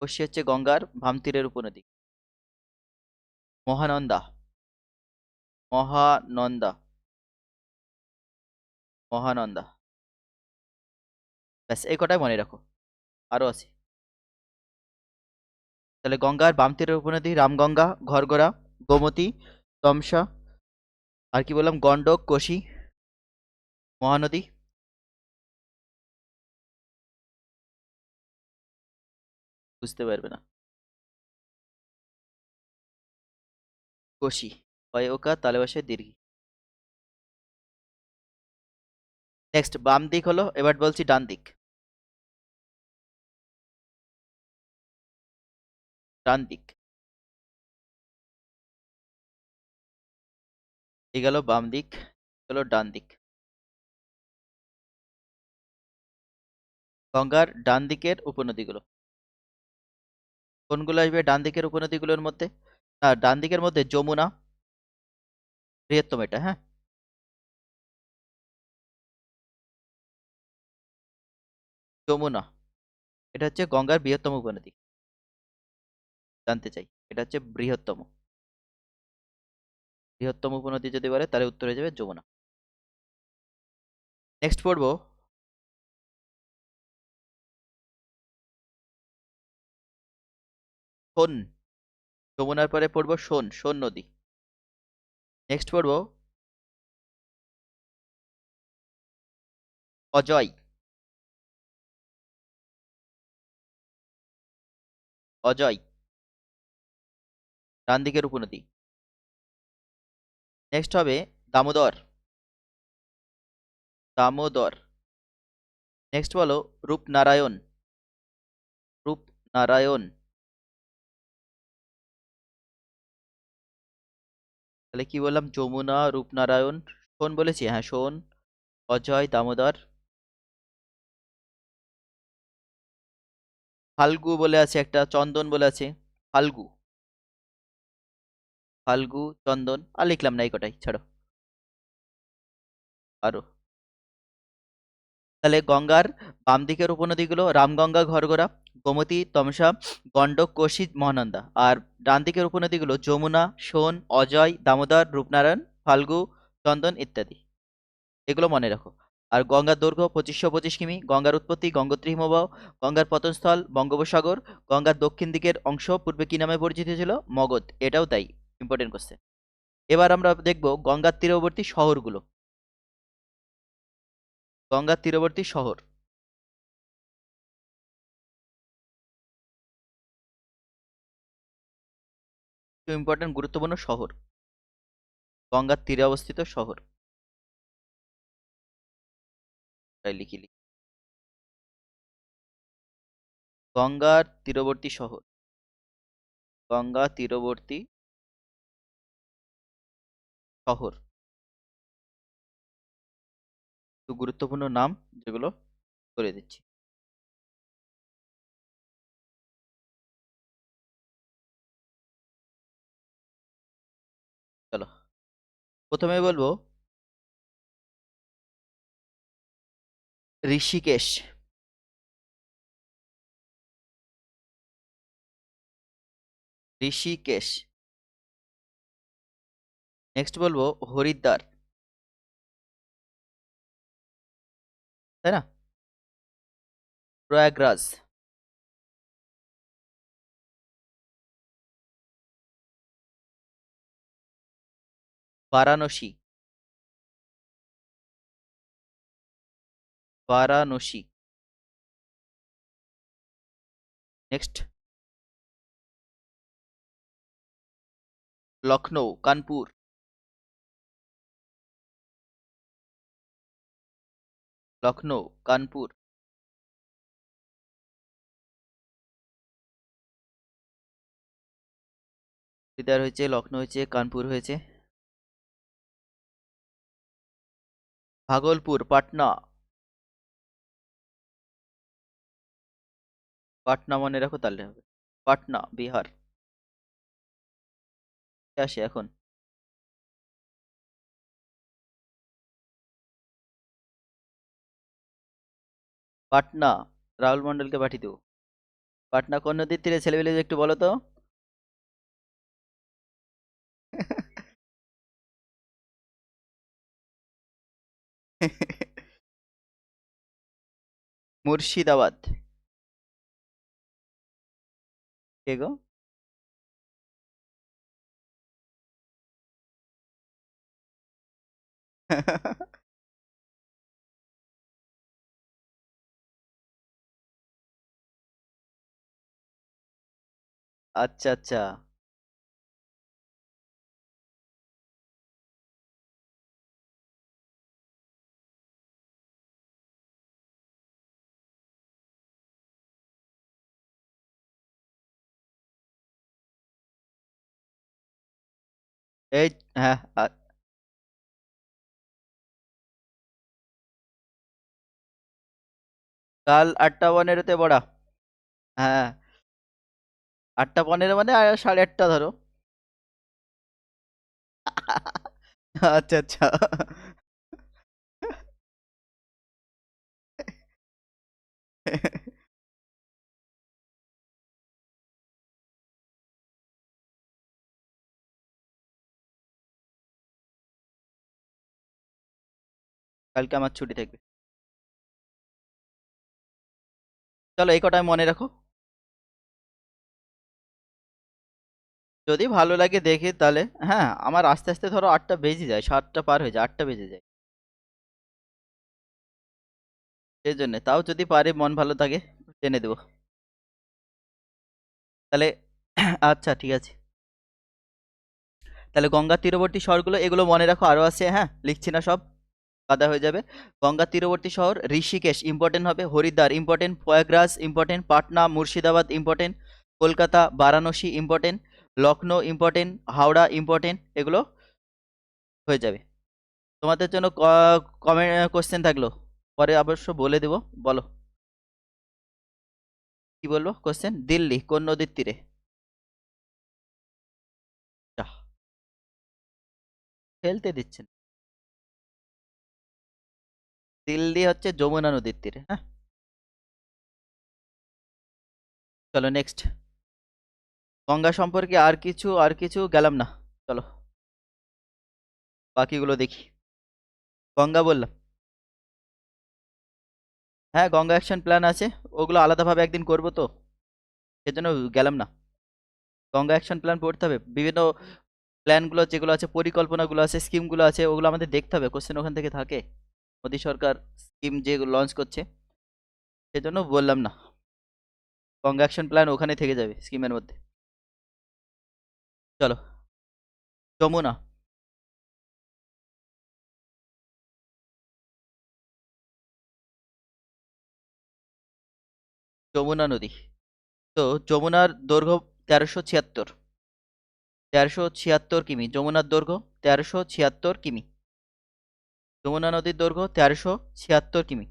[SPEAKER 1] কোশি হচ্ছে গঙ্গার বাম তীরের উপনদী। মহানন্দা, মহানন্দা, মহানন্দা। ব্যাস, এই কটাই মনে রাখো, আরো আছে। তাহলে গঙ্গার বাম তীরের উপনদী রামগঙ্গা, ঘরঘোরা, গোমতী, তমসা, আর কি বললাম? গন্ডক, কোশি, মহানদী। বুঝতে পারবে না, কোশি, হয় ওকা তালে বসে দীর্ঘি। নেক্সট বাম দিক হলো, এবার বলছি ডান দিক, ডান দিক, এই গেল বাম দিক, হলো ডান দিক। গঙ্গার ডান দিকের উপনদীগুলো কোনগুলো আসবে? ডান দিকের উপনদীগুলোর মধ্যে, ডান দিকের মধ্যে যমুনা, বৃহত্তম এটা, হ্যাঁ, যমুনা, এটা হচ্ছে গঙ্গার বৃহত্তম উপনদী, জানতে চাই, এটা হচ্ছে বৃহত্তম, বৃহত্তম উপনদী যদি বলে তাহলে উত্তর হয়ে যাবে যমুনা। নেক্সট পড়বো সোন, যমুনার পরে পড়বো সোন, সোন নদী। নেক্সট পড়বো অজয়, অজয়, ডান দিকের উপনদী। নেক্সট হবে দামোদর, দামোদর, নেক্সট বলো রূপনারায়ণ। রূপনারায়ণ তাহলে কি বললাম? যমুনা, রূপনারায়ণ, শোন বলেছি, হ্যাঁ শোন, অজয়, দামোদর, ফাল্গু বলে আছে একটা, চন্দন বলে আছে, ফাল্গু, ফাল্গু, চন্দন, আর লিখলাম না, এই কটাই ছাড়ো। আরো তাহলে গঙ্গার বাম দিকের উপনদীগুলো রামগঙ্গা, ঘরঘরা, গোমতী, তমসা, গণ্ডক, কোশি, মহানন্দা। আর ডান দিকের উপনদীগুলো যমুনা, সোন, অজয়, দামোদর, রূপনারায়ণ, ফাল্গু, চন্দন ইত্যাদি। এগুলো মনে রাখো। আর গঙ্গার দৈর্ঘ্য 2525 কিমি, গঙ্গার উৎপত্তি গঙ্গোত্রী হিমবাহ, গঙ্গার পতনস্থল বঙ্গোপসাগর, গঙ্গার দক্ষিণ দিকের অংশ পূর্বে কি নামে পরিচিত ছিল? মগধ। এটাও তাই, ইম্পর্টেন্ট কোশ্চেন। এবার আমরা দেখব গঙ্গার তীরবর্তী শহরগুলো। গঙ্গার তীরবর্তী শহর, ইম্পর্টেন্ট গুরুত্বপূর্ণ শহর, গঙ্গার তীরে অবস্থিত শহর। তাই লিখি লিখি। গঙ্গার তীরবর্তী শহর, গঙ্গা তীরবর্তী শহর, তো গুরুত্বপূর্ণ নাম যেগুলো করে দিচ্ছি। চলো, প্রথমে বলবো ঋষিকেশ। ঋষিকেশ। নেক্সট বলবো হরিদ্বার, তাই না? প্রয়াগরাজ, বারাণসী, বারাণসী। নেক্সট লখনৌ, কানপুর, লখনৌ, কানপুর। হরিদ্বার হয়েছে, লখনৌ হয়েছে, কানপুর হয়েছে। ভাগলপুর, পাটনা, পাটনা মনে রাখো তাহলে হবে। পাটনা, বিহার। কে আসে এখন? পাটনা, রাহুল মন্ডলকে পাঠিয়ে দেবো। পাটনা কোন নদীর তীরে? ছেলেবেলে একটু বলো তো। মুর্শিদাবাদ। কে গো? আচ্ছা আচ্ছা। এই, হ্যাঁ কাল 8টা 15-তে বড়া। হ্যাঁ, 8টা 15 মানে আর 8:30 ধরো। আচ্ছা আচ্ছা। কালকে আমার ছুটি থাকবে। চলো এই কটায় মনে রাখো। যদি ভালো লাগে দেখে তাহলে। হ্যাঁ, আমার আস্তে আস্তে ধরো 8টা বেজে যায়, 7টা পার হয়ে যায়, 8টা বেজে যায়। সেই জন্য তাও যদি পারে মন ভালো থাকে টেনে দেবো তাহলে। আচ্ছা ঠিক আছে। তাহলে গঙ্গা তীরবর্তী শহরগুলো এগুলো মনে রাখো, আরো আছে, হ্যাঁ লিখছি না সব। কাদা হয়ে যাবে। গঙ্গা তীরবর্তী শহর ঋষিকেশ ইম্পর্টেন্ট হবে, Haridwar important, Prayagraj important, Patna Murshidabad important, Kolkata Varanasi important, Lucknow important, Howrah important, এগুলো হয়ে যাবে। তোমাদের জন্য কমেন্ট কোশ্চেন থাকলো, পরে অবশ্য বলে দেব। বলো কি বলবো কোশ্চেন? দিল্লি কোন নদীর তীরে? যা, ফেলতে দিচ্ছেন। দিল্লি হচ্ছে যমুনা নদীর তীরে। হ্যাঁ, চলো নেক্সট। গঙ্গা সম্পর্কে আর কিছু গেলাম না, চলো বাকিগুলো দেখি। গঙ্গা বললাম, হ্যাঁ গঙ্গা অ্যাকশন প্ল্যান আছে, ওগুলো আলাদাভাবে একদিন করবো তো, সেজন্য গেলাম না। গঙ্গা অ্যাকশন প্ল্যান পড়তে হবে, বিভিন্ন প্ল্যানগুলো যেগুলো আছে, পরিকল্পনাগুলো আছে, স্কিমগুলো আছে, ওগুলো আমাদের দেখতে হবে, কোশ্চেন ওখান থেকে থাকে। মোদী সরকার স্কিম যে লঞ্চ করছে, সেজন্য বললাম না। গঙ্গা অ্যাকশন প্ল্যান ওখানে থেকে যাবে স্কিমের মধ্যে। চলো, যমুনা। যমুনা নদী, তো যমুনার দৈর্ঘ্য 1376, 1376 কিমি যমুনার দৈর্ঘ্য, 1376 কিমি। যমুনা নদীর দৈর্ঘ্য 1376 কিমি।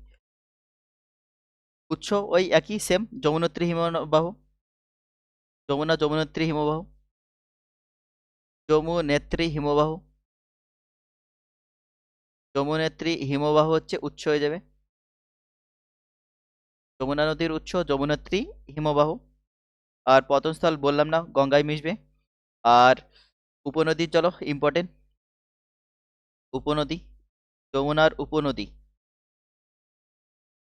[SPEAKER 1] উৎস ওই একই সেম, যমুনোত্রী হিমবাহ। যমুনেত্রী হিমবাহ, যমুনেত্রী হিমবাহ, যমুনেত্রী হিমবাহ হচ্ছে উৎস হয়ে যাবে। যমুনা নদীর উৎস যমুনেত্রী হিমবাহ। আর পতনস্থল বললাম না, গঙ্গায় মিশবে। আর উপনদী, চলো ইম্পর্টেন্ট, উপনদী, যমুনার উপনদী,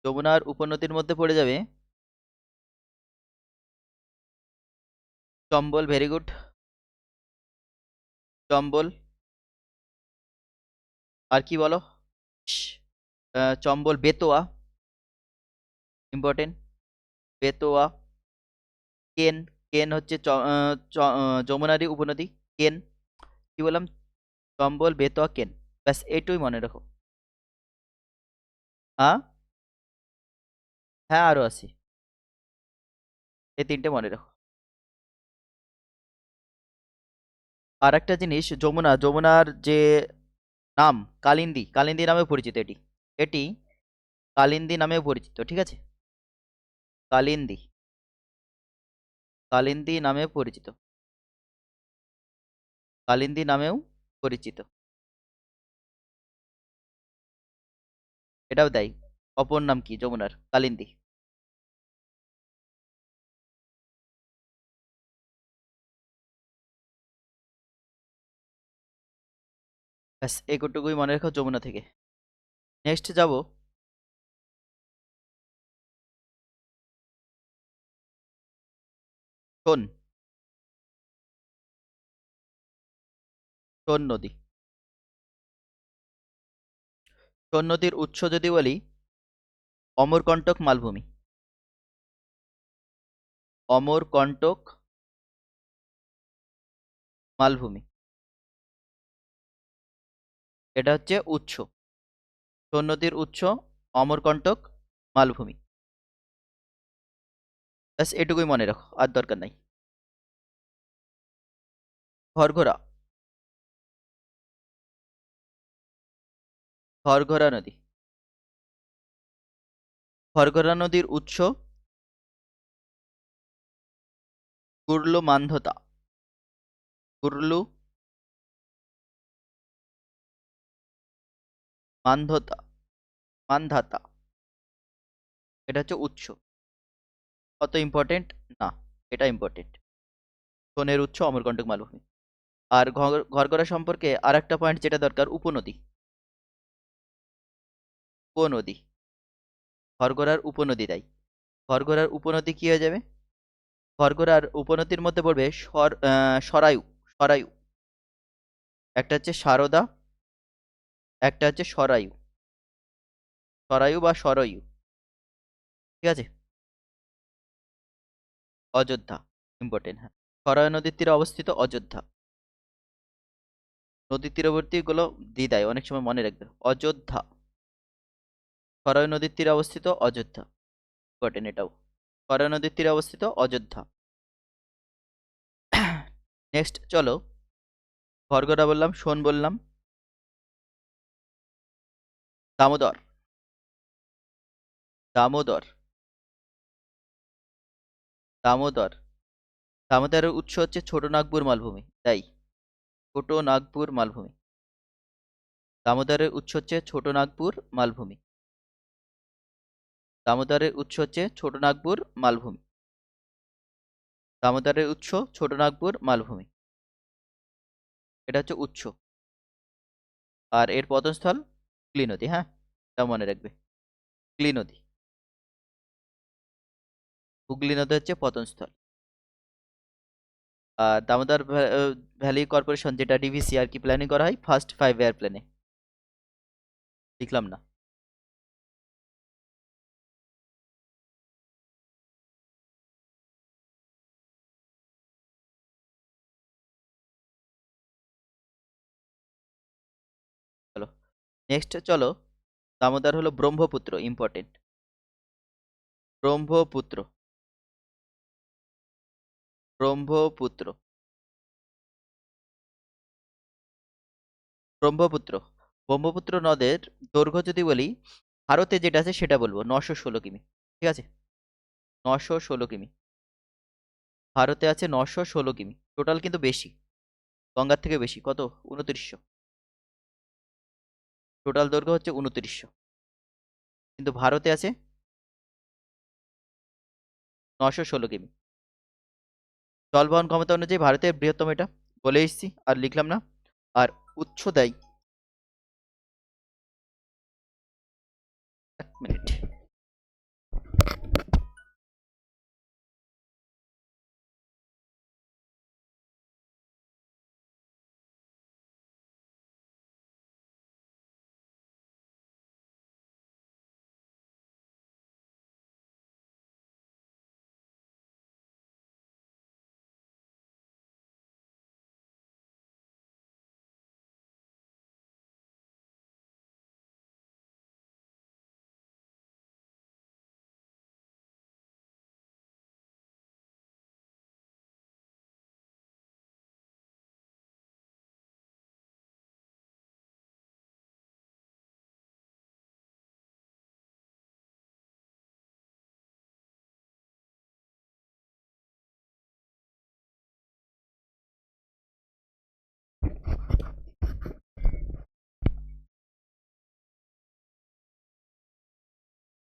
[SPEAKER 1] যমুনার উপনদীর মধ্যে পড়ে যাবে চম্বল, ভেরি গুড, চম্বল। আর কি বলো? চম্বল, বেতোয়া ইম্পর্টেন্ট, বেতোয়া। কেন, কেন হচ্ছে যমুনারই উপনদী, কেন। কি বললাম? চম্বল, বেতোয়া, কেন, ব্যাস এইটুই মনে রাখো। হ্যাঁ, হ্যাঁ আরো আছে, এই তিনটে মনে রাখো। আর একটা জিনিস, যমুনার যে নাম, কালিন্দী, কালিন্দী নামে পরিচিত এটি, এটি কালিন্দী নামেও পরিচিত, ঠিক আছে? কালিন্দী, কালিন্দী নামে পরিচিত, কালিন্দী নামেও পরিচিত, এটাও দেয়। অপর নাম কি যমুনার? কালিন্দী। ব্যাস এইটুকুই মনে রেখো যমুনা থেকে। নেক্সট যাব সোন, সোন নদী। সোন নদীর উৎস যদি বলি, অমরকন্টক মালভূমি, অমরকন্টক মালভূমি, এটা হচ্ছে উৎস। সোন নদীর উৎস অমরকন্টক মালভূমি, ব্যাস এটুকুই মনে রাখো, আর দরকার নাই। ঘরঘরা, ঘরঘরা নদী, ঘরঘরা নদীর উৎস কুর্লু মান্ধতা, কুর্লু মান্ধতা, মান্ধাতা, এটা হচ্ছে উৎস। কত ইম্পর্টেন্ট? না, এটা ইম্পর্টেন্ট। সোনের উৎস অমরকন্টক মালভূমি। আর ঘরঘরা সম্পর্কে আর একটা পয়েন্ট যেটা দরকার, উপনদী, উপনদী, ঘরঘরার উপনদী দেয়। ঘরঘরার উপনদী কি হয়ে যাবে? ঘরঘরার উপনদীর মধ্যে পড়বে সরায়ু, সরায়ু। একটা হচ্ছে সারদা, একটা হচ্ছে সরায়ু, সরায়ু বা সরয়ু, ঠিক আছে? অযোধ্যা ইম্পর্টেন্ট, হ্যাঁ, সরায়ু নদীর তীরে অবস্থিত অযোধ্যা। নদীর তীরবর্তী গুলো দ্বিধায়, অনেক সময় মনে রাখবে। অযোধ্যা, সরয় নদীর তীরে অবস্থিত অযোধ্যা, ইম্পর্টেন্ট এটাও। সরয় নদীর তীরে অবস্থিত অযোধ্যা। নেক্সট চলো, খড়গড়া বললাম, সোন বললাম, দামোদর, দামোদর, দামোদর। দামোদরের উৎস হচ্ছে ছোট নাগপুর মালভূমি, তাই ছোট নাগপুর মালভূমি। দামোদরের উৎস হচ্ছে ছোট নাগপুর মালভূমি। দামোদরের উৎস হচ্ছে ছোট নাগপুর মালভূমি। দামোদরের উৎস ছোট নাগপুর মালভূমি, এটা হচ্ছে উৎস। আর এর পতনস্থল হুগলি নদী, হ্যাঁ এটা মনে রাখবে, হুগলি নদী। হুগলি নদী হচ্ছে পতনস্থল। আর দামোদর ভ্যালি কর্পোরেশন, যেটা ডিভিসি আর কি প্ল্যানিং করা হয় ফার্স্ট 5 ইয়ার প্ল্যানে, লিখলাম না। চলো নেক্সট, চলো দামোদর হলো ব্রহ্মপুত্র, ইম্পর্টেন্ট। ব্রহ্মপুত্র, ব্রহ্মপুত্র, ব্রহ্মপুত্র। ব্রহ্মপুত্র নদের দৈর্ঘ্য যদি বলি, ভারতে যেটা আছে সেটা বলবো, 916 কিমি, ঠিক আছে, 916 কিমি। ভারতে আছে 916 কিমি, টোটাল কিন্তু বেশি, গঙ্গার থেকে বেশি, কত, 2900। টোটাল দৈর্ঘ্য হচ্ছে 2900, কিন্তু ভারতে আছে 916 কিমি। জলবহন ক্ষমতা অনুযায়ী ভারতের বৃহত্তম, এটা বলে এসেছি আর লিখলাম না। আর উচ্চ দেয়, 1 মিনিট,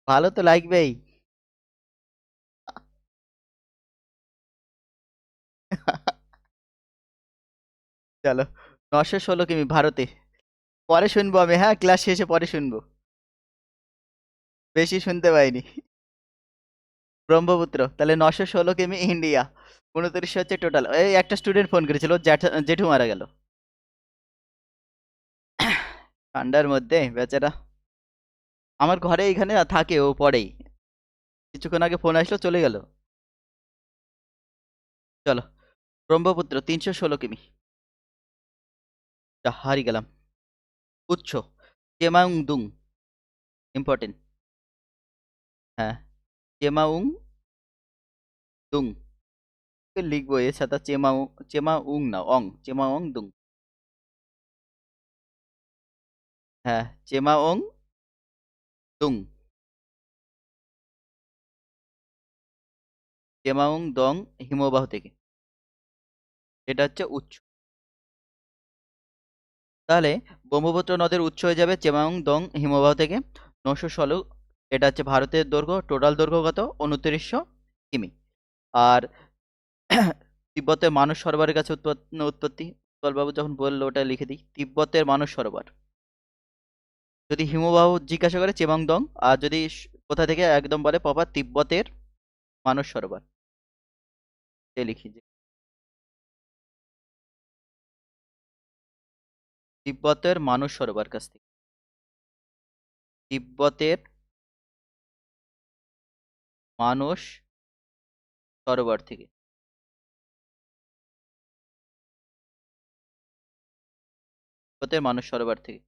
[SPEAKER 1] ভালো তো লাগবেই। চলো, 916 কিমি ভারতে। পরে শুনবো আমি, হ্যাঁ ক্লাস শেষে পরে শুনবো, বেশি শুনতে পাইনি। ব্রহ্মপুত্র, তাহলে 916 কিমি ইন্ডিয়া, 2900 হচ্ছে টোটাল। এই একটা স্টুডেন্ট ফোন করেছিল, ওর জেঠু মারা গেল ঠান্ডার মধ্যে বেচারা। আমার ঘরে এখানে থাকে, ও পড়েই, কিছুক্ষণ আগে ফোন আসলো চলে গেল। চলো, ব্রহ্মপুত্র 316 কিমি, যা হারিয়ে গেলাম। উৎস চেমাউংদুং, ইম্পর্টেন্ট, হ্যাঁ চেমাউং দুং, লিখবো এর সাথে চেমাউং না অং, চেমাউং দুং, হ্যাঁ চেমাউং দুং, চেমাউং দং হিমবাহ থেকে, এটা হচ্ছে উৎস। তাহলে ব্রহ্মপুত্র নদের উৎস হয়ে যাবে চেমাউং দং হিমবাহ থেকে, 916। এটা হচ্ছে ভারতের দৈর্ঘ্য, টোটাল দৈর্ঘ্য কত, 2900 কিমি। আর তিব্বতের মানস সরোবরের কাছে উৎপত্তি, উৎপলবাবু যখন বললো ওটা লিখে দিই, তিব্বতের মানস সরোবর। যদি হিমবাহ জিজ্ঞাসা করে চেমাং দং, আর যদি কোথা থেকে একদম বলে প্রপার তিব্বতের মানস সরোবর, এ লিখি যে তিব্বতের মানস সরোবর কাছ থেকে, তিব্বতের মানস সরোবর থেকে। তিব্বতের মানস সরোবর থেকে।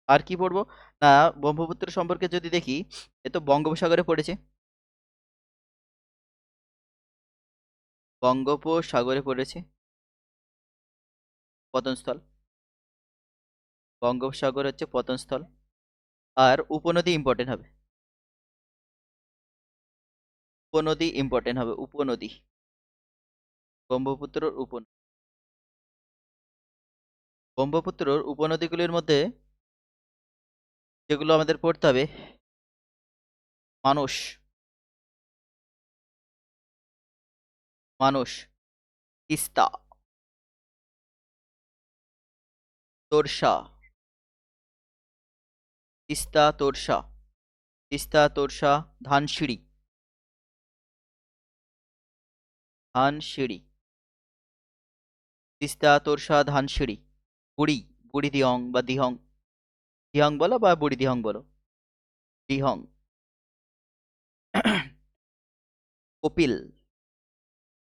[SPEAKER 1] আর কি পড়বো না, ব্রহ্মপুত্র সম্পর্কে যদি দেখি, এ তো বঙ্গোপসাগরে পড়েছে, বঙ্গোপসাগরে পড়েছে, পতনস্থল, বঙ্গোপসাগর হচ্ছে পতনস্থল। আর উপনদী ইম্পর্টেন্ট হবে, উপনদী ইম্পর্টেন্ট হবে, উপনদী, ব্রহ্মপুত্রর ব্রহ্মপুত্রর উপনদীগুলির মধ্যে যেগুলো আমাদের পড়তে হবে, মানস, মানস, তিস্তা, তোরসা, তিস্তা তোরসা, তিস্তা তোরসা, ধানসিঁড়ি, ধানসিঁড়ি, তিস্তা তোরসা, ধানসিঁড়ি, বুড়ি, বুড়ি দিহং বা দিহং, দিহং বলো বা বুড়ি দিহং বলো, দিহং, কপিল,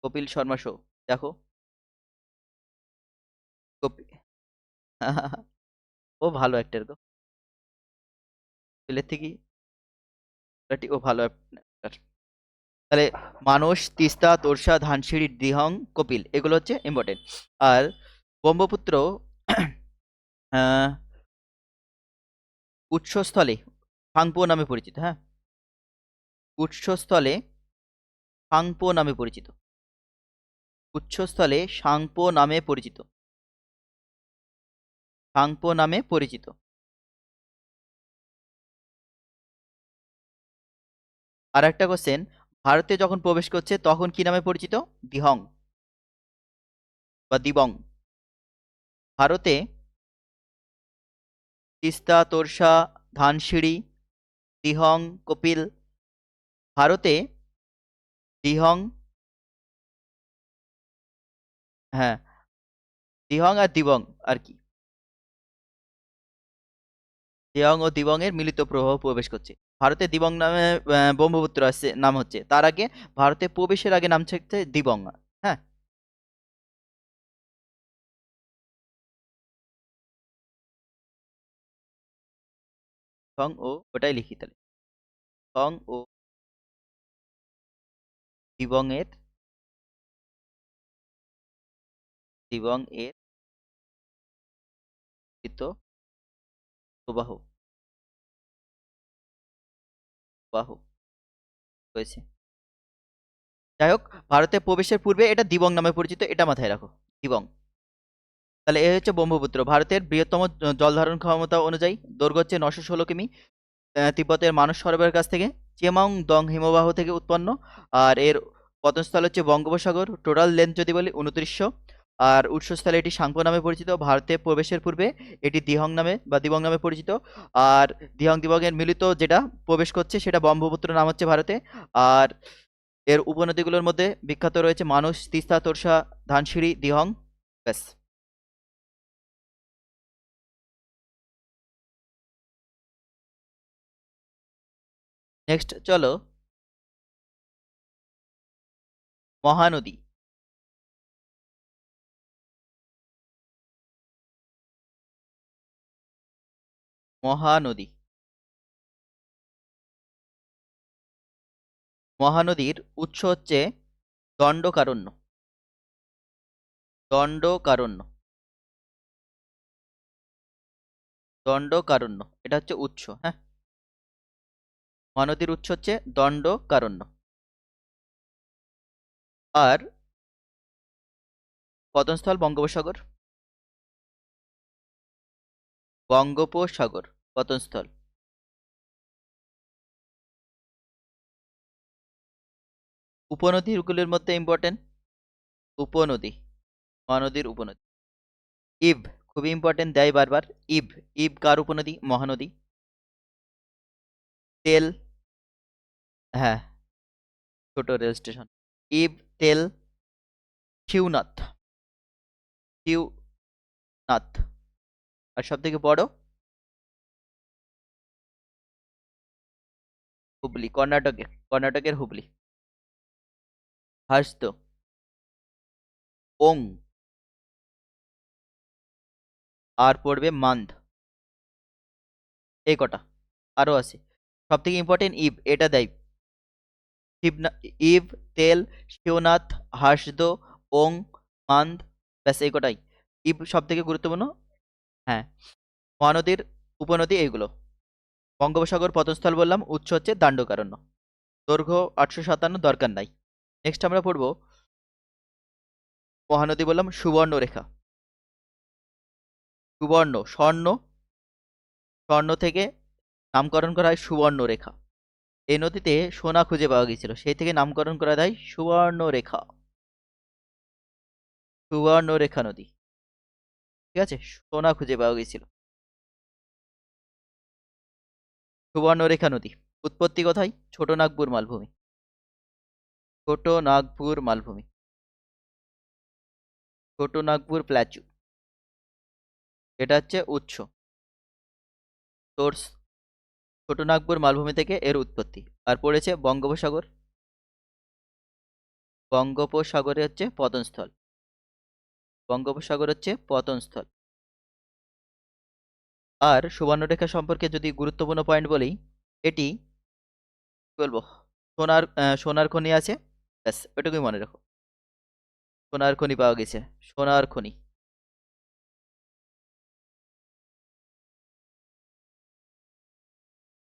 [SPEAKER 1] কপিল শর্মা শো, দেখো, কপিল, ও ভালো অ্যাক্টর গো, কপিলের থেকে ও ভালো actor। তাহলে মানস, তিস্তা, তোরসা, ধানসিঁড়ি, দিহং, কপিল, এগুলো হচ্ছে ইম্পর্টেন্ট। আর ব্রহ্মপুত্র আহ, উৎসস্থলে ফাংপো নামে পরিচিত, হ্যাঁ, উৎসস্থলে ফাংপো নামে পরিচিত, উৎসস্থলে সাংপো নামে পরিচিত, সাংপো নামে পরিচিত। আর একটা কোশ্চেন, ভারতে যখন প্রবেশ করছে তখন কি নামে পরিচিত? দিহং বা দিবং। ভারতে তিস্তা, তোরসা, ধানসিঁড়ি, দিহং, কপিল, ভারতে দিহং, হ্যাঁ, দিহং আর দিবং আর কি, দিহং ও দিবং এর মিলিত প্রবাহ প্রবেশ করছে ভারতে। দিবং নামে ব্রহ্মপুত্র আসছে নাম হচ্ছে, তার আগে ভারতে প্রবেশের আগে নাম হচ্ছে দিবং। হ্যাঁ, সং ও, ওটাই লিখি তাহলে, সং ও দিবং এর, দিবং এর মিলিত প্রবাহ, প্রবাহ হয়েছে। যাই হোক, ভারতে প্রবেশের পূর্বে এটা দিবং নামে পরিচিত, এটা মাথায় রাখো, দিবং। তাহলে এ হচ্ছে ব্রহ্মপুত্র, ভারতের বৃহত্তম জল ধারণ ক্ষমতা অনুযায়ী দৈর্ঘ্য হচ্ছে 916 কিমি, তিব্বতের মানস সরোবরের কাছ থেকে, চেমাং দং হিমবাহ থেকে উৎপন্ন। আর এর পতনস্থল হচ্ছে বঙ্গোপসাগর, টোটাল লেন্থ যদি বলি 2900। আর উৎসস্থলে এটি সাংপো নামে পরিচিত, ভারতে প্রবেশের পূর্বে এটি দিহং নামে বা দিবং নামে পরিচিত। আর দিহং দিবংয়ের মিলিত যেটা প্রবেশ করছে সেটা ব্রহ্মপুত্র নাম হচ্ছে ভারতে। আর এর উপনদীগুলোর মধ্যে বিখ্যাত রয়েছে মানস, তিস্তা, তোরসা, ধানসিঁড়ি, দিহং, ব্যাস। নেক্সট চলো, মহানদী, মহানদী, মহানদীর উৎস হচ্ছে দণ্ডকারণ্য, দণ্ডকারণ্য, দণ্ডকারণ্য, এটা হচ্ছে উৎস, হ্যাঁ, মহানদীর উৎস হচ্ছে দণ্ডকারণ্য। আর পতনস্থল বঙ্গোপসাগর, বঙ্গোপসাগর পতনস্থল। উপনদীগুলির মধ্যে ইম্পর্টেন্ট, উপনদী, মহানদীর উপনদী, ইব, খুবই ইম্পর্টেন্ট, দেয় বারবার, ইব, ইব কার উপনদী? মহানদী। তেল, হ্যাঁ, ছোট রেল স্টেশন, ইব, তেল, শিবনাথ, শিবনাথ। আর সব থেকে বড় হুবলি, কর্ণাটকে, কর্ণাটকের হুবলি। হাসতো, ওং, আর পড়বে মান্দ, এই কটা। আরো আছে, সব থেকে ইম্পর্টেন্ট ইব, এটা দেয়। ইব, তেল, শিবনাথ, হাসদো, ওং, মান্দ, ব্যাস এই কটাই। ইব সব থেকে গুরুত্বপূর্ণ। হ্যাঁ, মহানদীর উপনদী এইগুলো। বঙ্গোপসাগর পতনস্থল বললাম, উৎস হচ্ছে দাণ্ডকারণ্য, দৈর্ঘ্য 857, দরকার নাই। নেক্সট আমরা পড়বো মহানদী বললাম সুবর্ণরেখা। সুবর্ণ, স্বর্ণ, স্বর্ণ থেকে নামকরণ করা হয় সুবর্ণরেখা। এই নদীতে সোনা খুঁজে পাওয়া গিয়েছিল, সেই থেকে নামকরণ করা হয় সুবর্ণরেখা। সুবর্ণরেখা নদী, ঠিক আছে, সোনা খুঁজে পাওয়া গিয়েছিল। সুবর্ণরেখা নদী উৎপত্তি কোথায়? ছোটনাগপুর মালভূমি। ছোটনাগপুর মালভূমি, ছোটনাগপুর প্ল্যাচু, এটা হচ্ছে উৎস, সোর্স। ছোটনাগপুর মালভূমি থেকে এর উৎপত্তি। আর পড়েছে বঙ্গোপসাগর, বঙ্গোপসাগরে হচ্ছে পতনস্থল, বঙ্গোপসাগর হচ্ছে পতনস্থল। আর সুবর্ণরেখা সম্পর্কে যদি গুরুত্বপূর্ণ পয়েন্ট বলি, এটি কি বলবো, সোনার খনি আছে, ব্যাস ওইটুকুই মনে রাখো। সোনার খনি পাওয়া গেছে, সোনার খনি।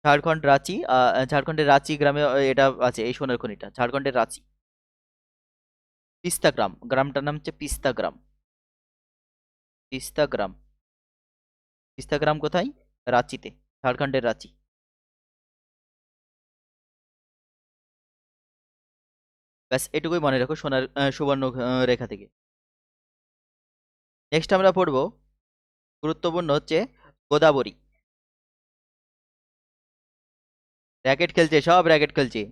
[SPEAKER 1] ঝাড়খণ্ড রাঁচি, ঝাড়খণ্ডের রাঁচি গ্রামে এটা আছে, এই সোনার খনিটা ঝাড়খণ্ডের রাঁচি। পিস্তা গ্রাম, গ্রামটার নাম হচ্ছে পিস্তা গ্রাম, পিস্তা গ্রাম। পিস্তা গ্রাম কোথায়? রাঁচিতে, ঝাড়খণ্ডের রাঁচি। ব্যাস এটুকুই মনে রাখো সোনার সুবর্ণ রেখা থেকে। নেক্সট আমরা পড়বো গুরুত্বপূর্ণ হচ্ছে গোদাবরী। র্যাকেট খেলছে, সব র্যাকেট খেলছে,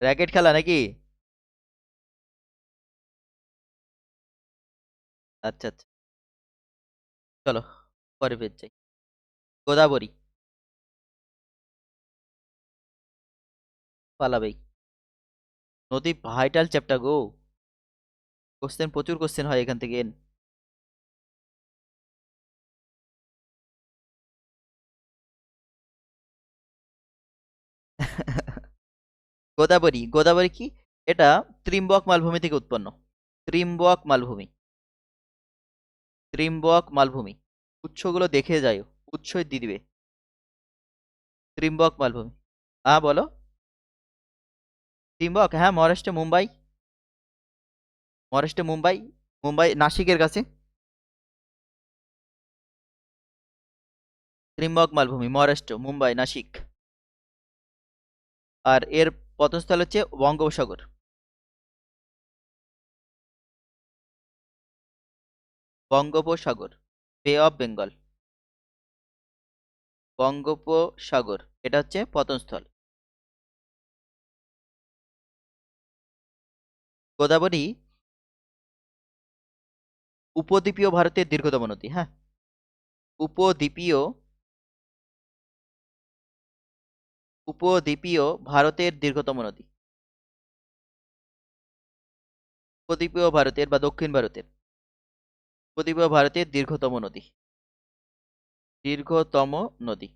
[SPEAKER 1] র্যাকেট খেলা নাকি? আচ্ছা আচ্ছা, চলো পরে ফের যাই। গোদাবরী, পালাবেই নদী, ভাইটাল চ্যাপ্টার গো, কোশ্চেন প্রচুর কোশ্চেন হয় এখান থেকে। গোদাবরী, গোদাবরী কি? এটা ত্রিম্বক মালভূমি থেকে উৎপন্ন, ত্রিম্বক মালভূমি, ত্রিম্বক মালভূমি। উৎসগুলো দেখে যাও, উৎসই দিয়ে দিবে। ত্রিম্বক মালভূমি, হ্যাঁ বলো। ত্রিম্বক, হ্যাঁ মহারাষ্ট্রে মুম্বাই, মহারাষ্ট্রে মুম্বাই, মুম্বাই নাসিকের কাছে। ত্রিম্বক মালভূমি মহারাষ্ট্র, মুম্বাই, নাসিক। আর এর পতনস্থল হচ্ছে বঙ্গোপসাগর, বঙ্গোপসাগর, বে অফ বেঙ্গল, বঙ্গোপসাগর, এটা হচ্ছে পতনস্থল। গোদাবরী উপদ্বীপীয় ভারতের দীর্ঘতম নদী, হ্যাঁ, উপদ্বীপীয়, উপদ্বীপীয় ভারতের দীর্ঘতম নদী, উপদ্বীপীয় ভারতের বা দক্ষিণ ভারতের, উপদ্বীপীয় ভারতের দীর্ঘতম নদী, দীর্ঘতম নদী।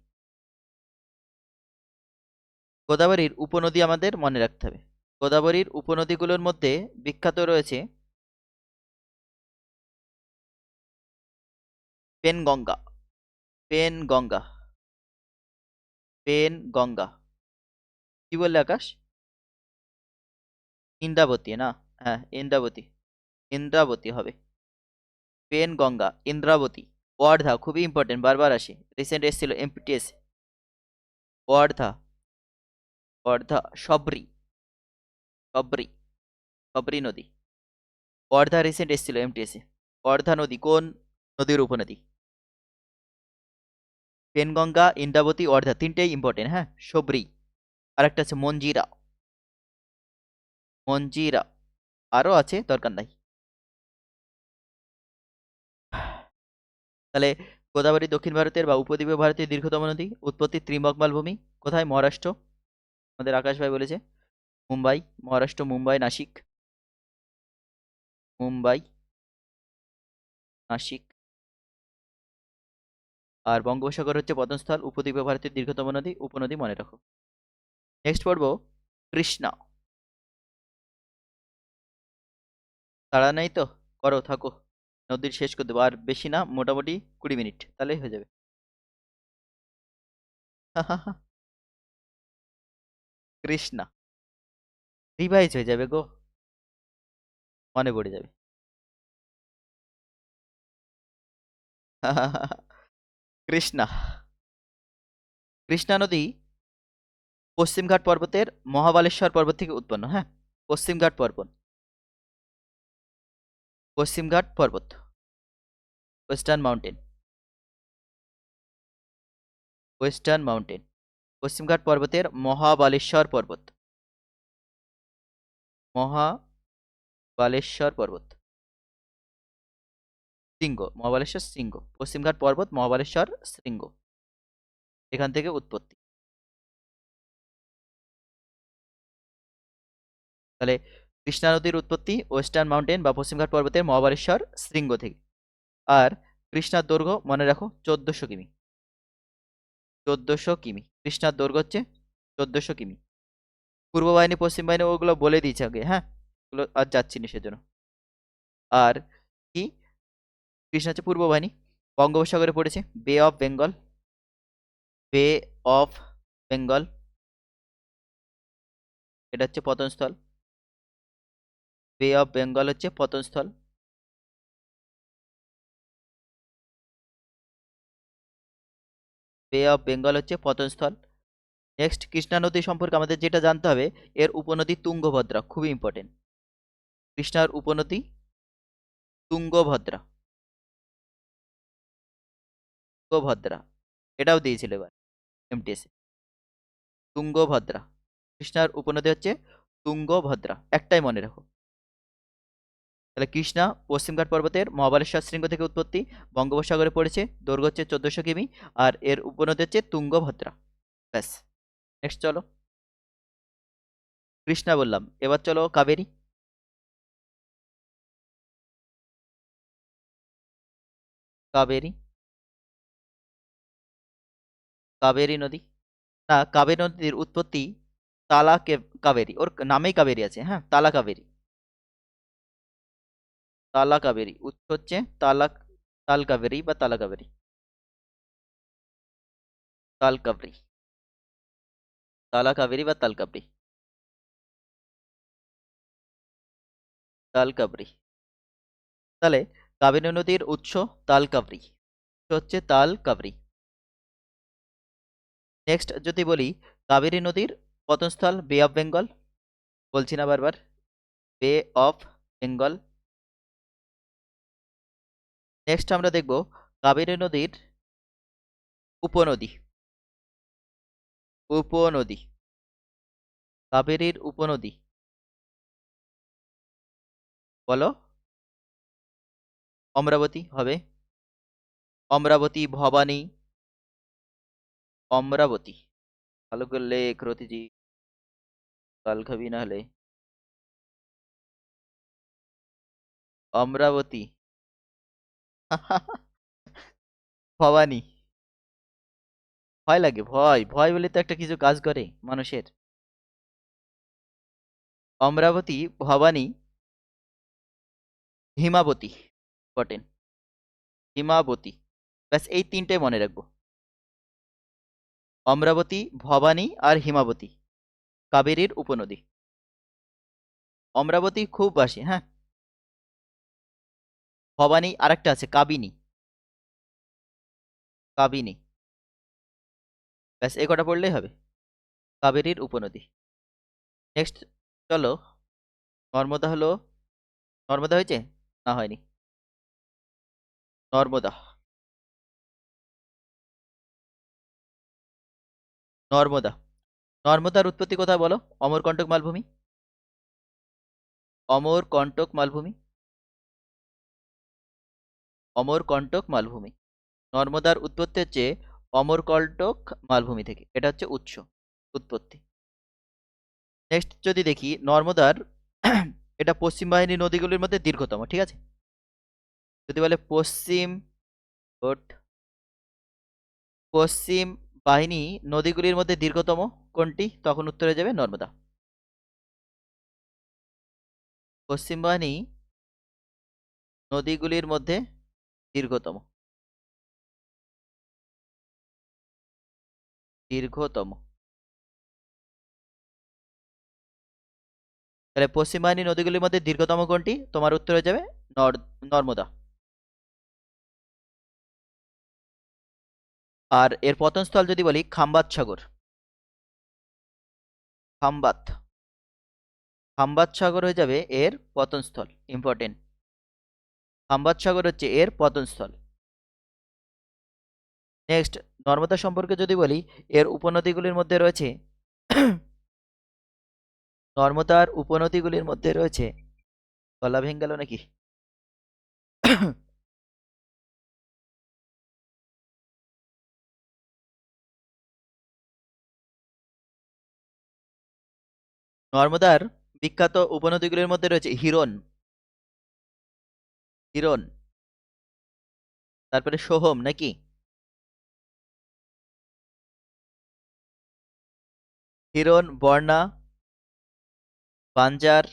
[SPEAKER 1] গোদাবরীর উপনদী আমাদের মনে রাখতে হবে। গোদাবরীর উপনদীগুলোর মধ্যে বিখ্যাত রয়েছে পেনগঙ্গা, পেনগঙ্গা, পেনগঙ্গা। কি বললে আকাশ? ইন্দ্রাবতী না, হ্যাঁ ইন্দ্রাবতী, ইন্দ্রাবতী হবে। পেনগঙ্গা, ইন্দ্রাবতী। ওয়ার্ধা খুবই ইম্পর্টেন্ট, বারবার আসে, রিসেন্ট এসেছিল এমপিটিএস। ওয়ার্ধা, ওয়ার্ধা, সবরি, সবরি, সবরি নদী। ওয়ার্ধা রিসেন্ট এসেছিল এমটিএস এ। ওয়ার্ধা নদী কোন নদীর উপনদী? পেনগঙ্গা, ইন্দ্রাবতী, ওয়ার্ধা, তিনটেই ইম্পর্টেন্ট, হ্যাঁ। সবরি, আর একটা আছে মঞ্জিরা, মঞ্জিরা, আরো আছে, দরকার নাই। তাহলে গোদাবরী দক্ষিণ ভারতের বা উপদ্বীপীয় ভারতের দীর্ঘতম নদী, উৎপত্তি ত্রিম্বক মালভূমি। কোথায়? মহারাষ্ট্র, আমাদের আকাশ ভাই বলেছে। মুম্বাই, মহারাষ্ট্র, মুম্বাই, নাসিক, মুম্বাই, নাসিক। আর বঙ্গোপসাগর হচ্ছে পতনস্থল। উপদ্বীপ ভারতের দীর্ঘতম নদী। উপনদী মনে রাখো। নেক্সট পড়বো কৃষ্ণা। তাড়া নেই তো, করো থাকো, নদীর শেষ করে দেবো। আর বেশি না, মোটামুটি 20 মিনিট তাহলেই হয়ে যাবে। কৃষ্ণা রিভাইজ হয়ে যাবে গো, মনে পড়ে যাবে। কৃষ্ণা। কৃষ্ণা নদী পশ্চিমঘাট পর্বতের মহাবালেশ্বর পর্বত থেকে উৎপন্ন। হ্যাঁ, পশ্চিমঘাট পর্বত, পশ্চিমঘাট পর্বত, ওয়েস্টার্ন মাউন্টেন, ওয়েস্টার্ন মাউন্টেন, পশ্চিমঘাট পর্বতের মহাবালেশ্বর পর্বত, মহাবালেশ্বর পর্বত, শৃঙ্গ, মহাবালেশ্বর শৃঙ্গ, পশ্চিমঘাট পর্বত মহাবালেশ্বর শৃঙ্গ, এখান থেকে উৎপত্তি। তাহলে কৃষ্ণা নদীর উৎপত্তি ওয়েস্টার্ন মাউন্টেন বা পশ্চিমঘাট পর্বতের মহাবালেশ্বর শৃঙ্গ থেকে। আর কৃষ্ণার দৈর্ঘ্য মনে রাখো 1400 কিমি। 1400 কিমি কৃষ্ণার দৈর্ঘ্য হচ্ছে 1400 কিমি। পূর্ব বাহিনী পশ্চিম বাহিনী ওগুলো বলে দিয়েছে আগে, হ্যাঁ, ওগুলো আর যাচ্ছি না সেজন্য। আর কি, কৃষ্ণা হচ্ছে পূর্ব বাহিনী, বঙ্গোপসাগরে পড়েছে, বে অফ বেঙ্গল, বে অফ বেঙ্গল, এটা হচ্ছে পতনস্থল। বে অফ বেঙ্গল হচ্ছে পতনস্থল। বে অফ বেঙ্গল হচ্ছে পতনস্থল। নেক্সট কৃষ্ণা নদী সম্পর্কে আমাদের যেটা জানতে হবে, এর উপনদী তুঙ্গভদ্রা, খুবই ইম্পর্টেন্ট। কৃষ্ণার উপনদী তুঙ্গভদ্রা, তুঙ্গভদ্রা, এটাও দিয়েছিল এবার এমটিএস। তুঙ্গভদ্রা, কৃষ্ণার উপনদী হচ্ছে তুঙ্গভদ্রা, একটাই মনে রাখো। তাহলে কৃষ্ণা পশ্চিমঘাট পর্বতের মহাবালেশ্বর শৃঙ্গ থেকে উৎপত্তি, বঙ্গোপসাগরে পড়েছে, দৈর্ঘ্য হচ্ছে 1400 কিমি, আর এর উপনদী হচ্ছে তুঙ্গভদ্রা। ব্যাস। নেক্সট চলো, কৃষ্ণা বললাম, এবার চলো কাবেরী। কাবেরী, কাবেরী নদী। না, কাবেরী নদীর উৎপত্তি তালা কাবেরী, ওর নামেই কাবেরী আছে, হ্যাঁ, তালা কাবেরী। তালা কাবেরী উৎস হচ্ছে তালা, তাল কাবেরী বা তালা কাবেরী, তাল কাবেরী, তালা কাবেরী বা তাল কাবেরী, তাল কাবেরী। তাহলে কাবেরী নদীর উৎস তাল কাবেরী, উৎস হচ্ছে তাল কাবেরী। নেক্সট যদি বলি কাবেরী নদীর পতনস্থল বে অফ বেঙ্গল, বলছি না বারবার, বে অফ বেঙ্গল। নেক্সট আমরা দেখব কাবেরী নদীর উপনদী, উপনদী, কাবেরীর উপনদী, বলো। অমরাবতী হবে, অমরাবতী, ভবানী, অমরাবতী। ভালো করলে রতিজি, কাল খাবি না হলে। অমরাবতী, ভবানী। ভয় লাগে, ভয় ভয় বলে তো একটা কিছু কাজ করে মানুষের। অমরাবতী, ভবানী, হিমাবতী, ইম্পর্টেন্ট, হিমাবতী। ব্যাস এই তিনটে মনে রাখবো, অমরাবতী, ভবানী আর হিমাবতী, কাবেরীর উপনদী। অমরাবতী খুব বাসি, হ্যাঁ। ভবানী আরেকটা আছে কাবিনী, কাবিনী। ব্যাস এ কটা পড়লেই হবে, কাবেরীর উপনদী। নেক্সট চলো, নর্মদা হলো, নর্মদা হয়েছে না হয়নি, নর্মদা, নর্মদা। নর্মদার উৎপত্তি কোথায় বলো, অমরকণ্টক মালভূমি, অমরকণ্টক মালভূমি, অমরকণ্টক মালভূমি। নর্মদার উৎপত্তি হচ্ছে অমরকণ্টক মালভূমি থেকে, এটা হচ্ছে উৎস, উৎপত্তি। নেক্সট যদি দেখি নর্মদার এটা পশ্চিম বাহিনী নদীগুলির মধ্যে দীর্ঘতম, ঠিক আছে। যদি বলে পশ্চিম বাহিনী নদীগুলির মধ্যে দীর্ঘতম কোনটি, তখন উত্তর হয়ে যাবে নর্মদা। পশ্চিম বাহিনী নদীগুলির মধ্যে দীর্ঘতম দীর্ঘতম তাহলে পশ্চিম বাহিনী নদীগুলির মধ্যে দীর্ঘতম কোনটি, তোমার উত্তর হয়ে যাবে নর্মদা। আর এর পতনস্থল যদি বলি খাম্বাত সাগর। খাম্বাত খাম্বাত সাগর হয়ে যাবে এর পতনস্থল। ইম্পর্টেন্ট, খাম্বাত সাগর হচ্ছে এর পতনস্থল। নেক্সট, নর্মদা সম্পর্কে যদি বলি, এর উপনদীগুলির মধ্যে রয়েছে নর্মদার উপনদীগুলির মধ্যে রয়েছে, গলা ভেঙে গেল নাকি? নর্মদার বিখ্যাত উপনদীগুলির মধ্যে রয়েছে হিরণ, তারপরে সোহম নাকি, হিরণ, বর্ণা, বাঞ্জার,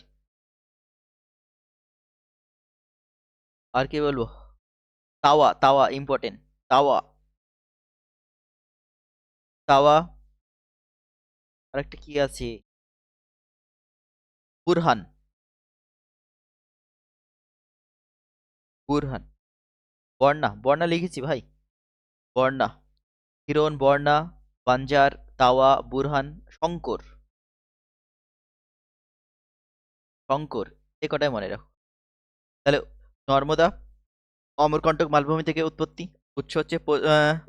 [SPEAKER 1] আর কি বলবো, তাওয়া। তাওয়া ইম্পর্টেন্ট, তাওয়া তাওয়া আর একটা কি আছে, বুরহান। বুরহান, বর্ণা লিখেছি ভাই, বর্ণা, হিরণ, বর্ণা, বাঞ্জার, তাওয়া, বুরহান, শঙ্কর। শঙ্কর, এ কটাই মনে রাখো। তাহলে নর্মদা অমরকন্টক মালভূমি থেকে উৎপত্তি, উৎস হচ্ছে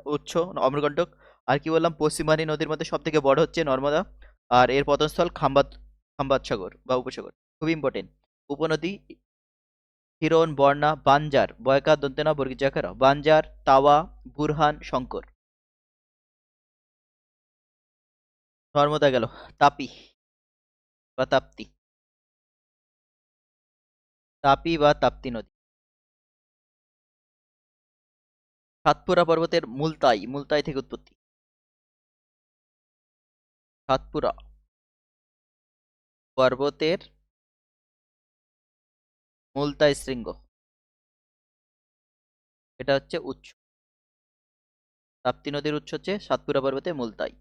[SPEAKER 1] উৎস অমরকন্টক। আর কি বললাম, পশ্চিমবাণী নদীর মধ্যে সব থেকে বড় হচ্ছে নর্মদা। আর এর পতনস্থল খাম্বাত খাম্বাত সাগর বা উপসাগর। খুব ইম্পর্টেন্ট। উপনদী হিরণ, বর্ণা, বাঞ্জার, বয়কা দন্তেনা বর্গীজাকার, বাঞ্জার, তাওয়া, বুরহান, শঙ্কর। নর্মদা গেল। তাপি বা তাপ্তি, তাপি বা তাপ্তি নদী। সাতপুরা পর্বতের মুলতাই থেকে উৎপত্তি। সাতপুরা পর্বতের মুলতাই শৃঙ্গ, এটা হচ্ছে উৎস। তাপ্তি নদীর উৎস হচ্ছে সাতপুরা পর্বতে মুলতাই।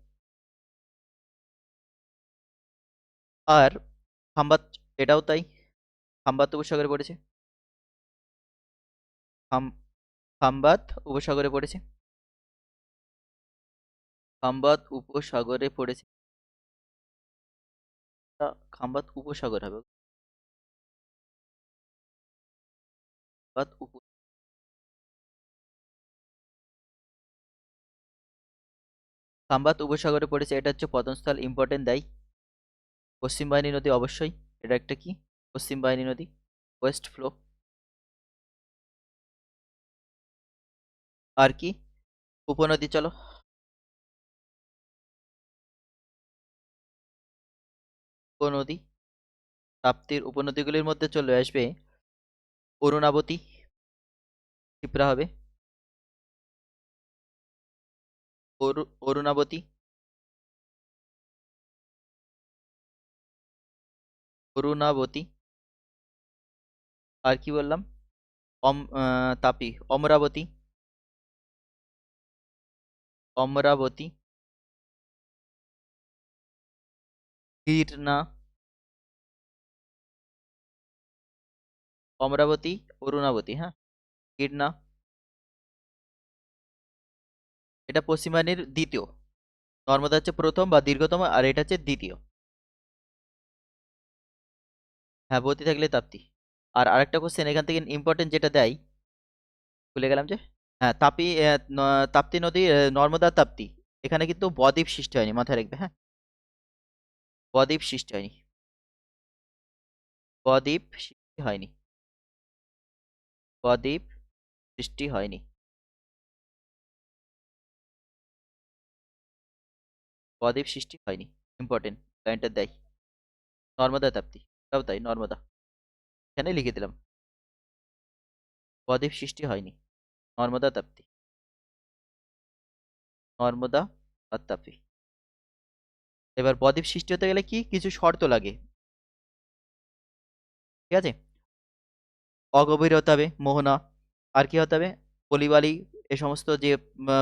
[SPEAKER 1] আর খাম্বাত, এটাও তাই, খাম্বাত উপসাগরে পড়েছে। খাম- খাম্বাত উপসাগরে পড়েছে। খাম্বাত উপসাগরে পড়েছে। খাম্বাত উপসাগর হবে। খাম্বাত খাম্বাত উপসাগরে পড়েছে, এটা হচ্ছে পতনস্থল। ইম্পর্টেন্ট দেয়। পশ্চিম বাহিনী নদী অবশ্যই, এটা একটা কি, পশ্চিম বাহিনী নদী, ওয়েস্ট ফ্লো। আর কি উপনদী, চলো। উপনদী, তাপ্তির উপনদীগুলির মধ্যে চলে আসবে অরুণাবতী, ক্ষিপ্রা হবে। অরুণাবতী, অরুণাবতী। আর কি বললাম, তাপি, অমরাবতী, অমরাবতী, গিরনা, অমরাবতী, অরুণাবতী, হ্যাঁ, গিরনা। এটা পশ্চিমবাহিনীর দ্বিতীয়। নর্মদা হচ্ছে প্রথম বা দীর্ঘতম, আর এটা হচ্ছে দ্বিতীয়। হ্যাঁ, বতী থাকলে তাপ্তি। আর আরেকটা কোশ্চেন এখান থেকে ইম্পর্টেন্ট যেটা দেয়, ভুলে গেলাম যে, হ্যাঁ, তাপ্তি নদী, নর্মদা তাপ্তি, এখানে কিন্তু বদ্বীপ সৃষ্টি হয়নি, মাথায় রাখবে, হ্যাঁ, বদ্বীপ সৃষ্টি হয়নি, বদ্বীপ সৃষ্টি হয়নি, বদ্বীপ সৃষ্টি হয়নি, বদ্বীপ সৃষ্টি হয়নি। ইম্পর্টেন্ট পয়েন্টটা দেয়। নর্মদা তাপ্তি, তাও তাই, নর্মদা, এখানে লিখে দিলাম। বদ্বীপ সৃষ্টি হয়নি। নর্মদা তাপ্তি। নর্মদা আর তাপি। এবার বদ্বীপ সৃষ্টি হতে গেলে কি কিছু শর্ত লাগে, ঠিক আছে? অগভীর হতে হবে মোহনা, আর কি হতে হবে, পলিবালি, এ সমস্ত যে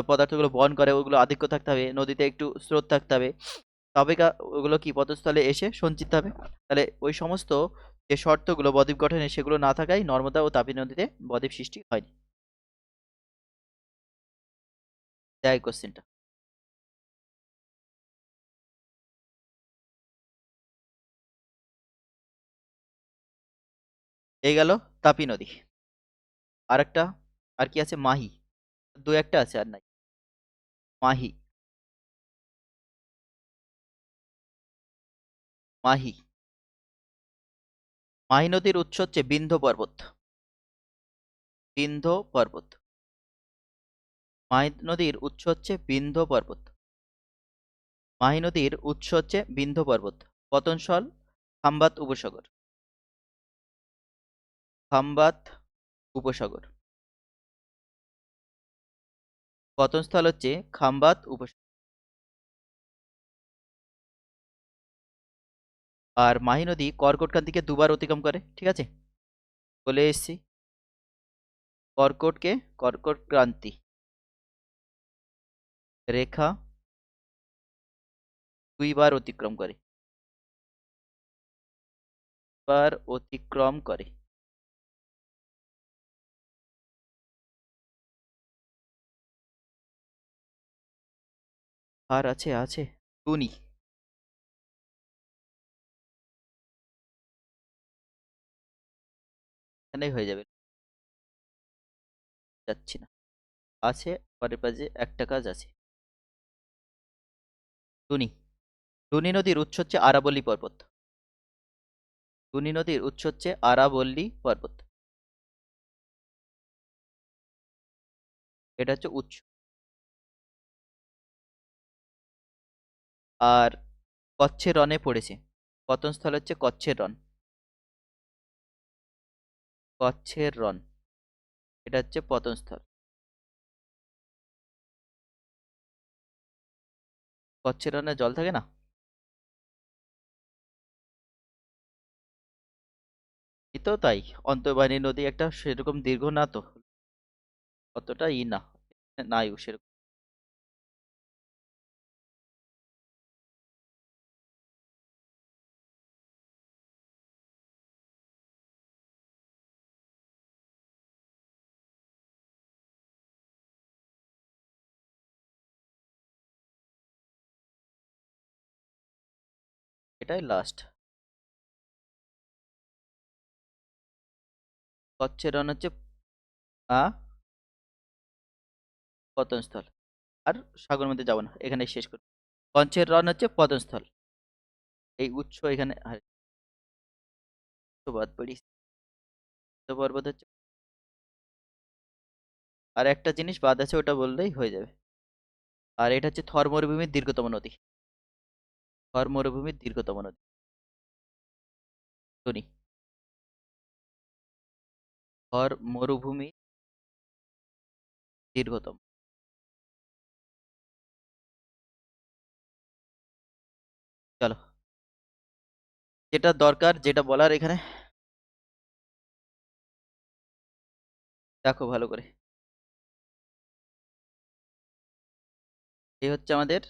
[SPEAKER 1] পদার্থগুলো বহন করে ওগুলো আধিক্য থাকতে হবে, নদীতে একটু স্রোত থাকতে হবে, তবে ওগুলো কি পথস্থলে এসে সঞ্চিত হবে। তাহলে ওই সমস্ত যে শর্তগুলো বদ্বীপ গঠনে সেগুলো না থাকায় নর্মদা ও তাপি নদীতে বদ্বীপ সৃষ্টি হয়নি। দেখ কোশ্চেনটা। এই গেল তাপি নদী। আর একটা, আর কি আছে, মাহি। দু একটা আছে আর নাই। মাহি। মাহি। মাহি নদীর উৎস হচ্ছে বিন্ধ্য পর্বত। বিন্ধ্য পর্বত। মাহি নদীর উৎস হচ্ছে বিন্ধ্য পর্বত। মাহি নদীর উৎস হচ্ছে বিন্ধ্য পর্বত। পতনস্থল খাম্বাত উপসাগর। খাম্বাত উপসাগর। পতনস্থল হচ্ছে খাম্বাত উপসাগর। আর মাহি নদী কর্কটক্রান্তিকে দুবার অতিক্রম করে, ঠিক আছে, বলে এসছি। কর্কটকে, কর্কট ক্রান্তি রেখা দুইবার অতিক্রম করে। বার অতিক্রম করে। আর আছে, আছে টুনি। এখানেই হয়ে যাবে, যাচ্ছি না। আছে, পরের পাশে একটা কাজ আছে। টুনি। টুনি নদীর উৎস হচ্ছে আরাবল্লী পর্বত। টুনি নদীর উৎস হচ্ছে আরাবল্লী পর্বত। এটা হচ্ছে উৎস। আর কচ্ছের রনে পড়েছে। পতনস্থল হচ্ছে কচ্ছের রন। কচ্ছের রন, এটা হচ্ছে পতনস্থল। কচ্ছের রনে জল থাকে না। এই তো তাই, অন্তর্বাহিনী নদী একটা সেরকম দীর্ঘ না তো, অতটা না, নাই সেরকম। এটাই লাস্ট। কচ্ছের রন হচ্ছে আ পতনস্থল। আর সাগর মধ্যে যাবো না, এখানে শেষ করি। কচ্ছের রন হচ্ছে পতনস্থল। এই উৎস এখানে বাদ পড়ি। পর্বত হচ্ছে, আর একটা জিনিস বাদ আছে, ওটা বললেই হয়ে যাবে। আর এটা হচ্ছে থর মরুভূমির দীর্ঘতম নদী। থর মরুভূমির দীর্ঘতম নদী টুনি। থর মরুভূমি দীর্ঘতম। চলো, যেটা দরকার, যেটা বলার এখানে, দেখো ভালো করে। এই হচ্ছে আমাদের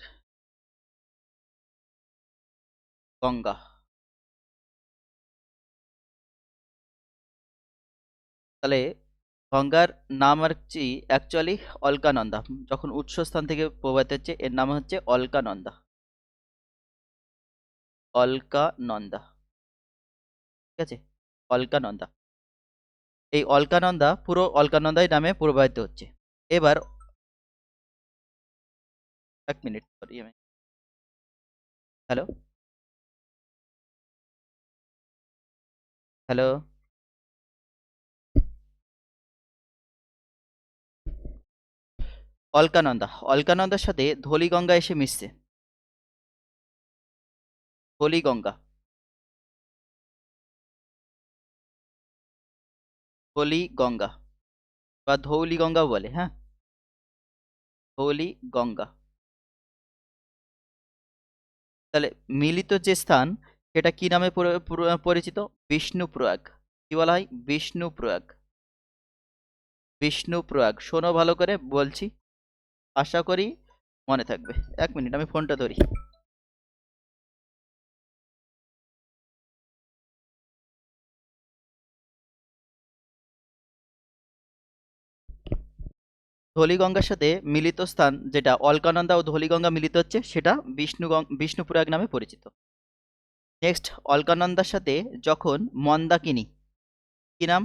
[SPEAKER 1] গঙ্গা। তাহলে গঙ্গার নাম আর কি, অ্যাকচুয়ালি অলকানন্দা। যখন উৎসস্থান থেকে প্রবাহিত হচ্ছে এর নাম হচ্ছে অলকানন্দা। অলকানন্দা, ঠিক আছে, অলকানন্দা। এই অলকানন্দা পুরো অলকানন্দাই নামে প্রবাহিত হচ্ছে। এবার এক মিনিট, সরি আমি, হ্যালো, হ্যালো। অলকানন্দা, অলকানন্দার সাথে ধলিগঙ্গা এসে মিশছে। ধলিগঙ্গা। ধলিগঙ্গা। বা ধৌলি গঙ্গাও বলে, হ্যাঁ, ধৌলি গঙ্গা। তাহলে মিলিত যে স্থান সেটা কি নামে পরিচিত? বিষ্ণুপ্রয়াগ। কি বলা হয়? বিষ্ণুপ্রয়াগ। বিষ্ণুপ্রয়াগ। শোনো ভালো করে বলছি, আশা করি মনে থাকবে। 1 মিনিট, আমি ফোনটা ধরি। ধৌলিগঙ্গার সাথে মিলিত স্থান যেটা অলকানন্দা ও ধৌলিগঙ্গা মিলিত হচ্ছে সেটা বিষ্ণুপ্রয়াগ নামে পরিচিত। নেক্সট, অলকানন্দার সাথে যখন মন্দাকিনী, কি নাম?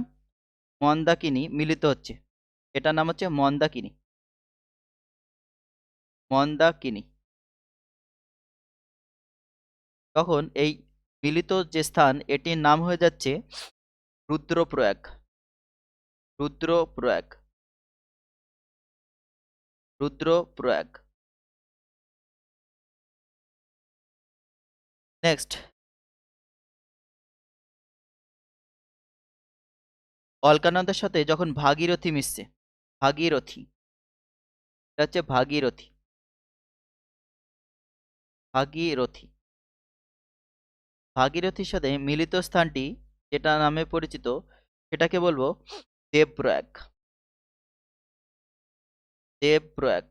[SPEAKER 1] মন্দাকিনী মিলিত হচ্ছে, এটার নাম হচ্ছে মন্দাকিনী। মন্দাকিনী। তখন এই মিলিত যে স্থান এটির নাম হয়ে যাচ্ছে রুদ্রপ্রয়াগ। রুদ্রপ্রয়াগ। রুদ্রপ্রয়াগ। নেক্সট, অলকানন্দার সাথে যখন ভাগীরথী মিশছে, ভাগীরথী, এটা হচ্ছে ভাগীরথী। ভাগীরথী। ভাগীরথীর সাথে মিলিত স্থানটি যেটা নামে পরিচিত সেটাকে বলবো দেবপ্রয়াগ। দেবপ্রয়াগ।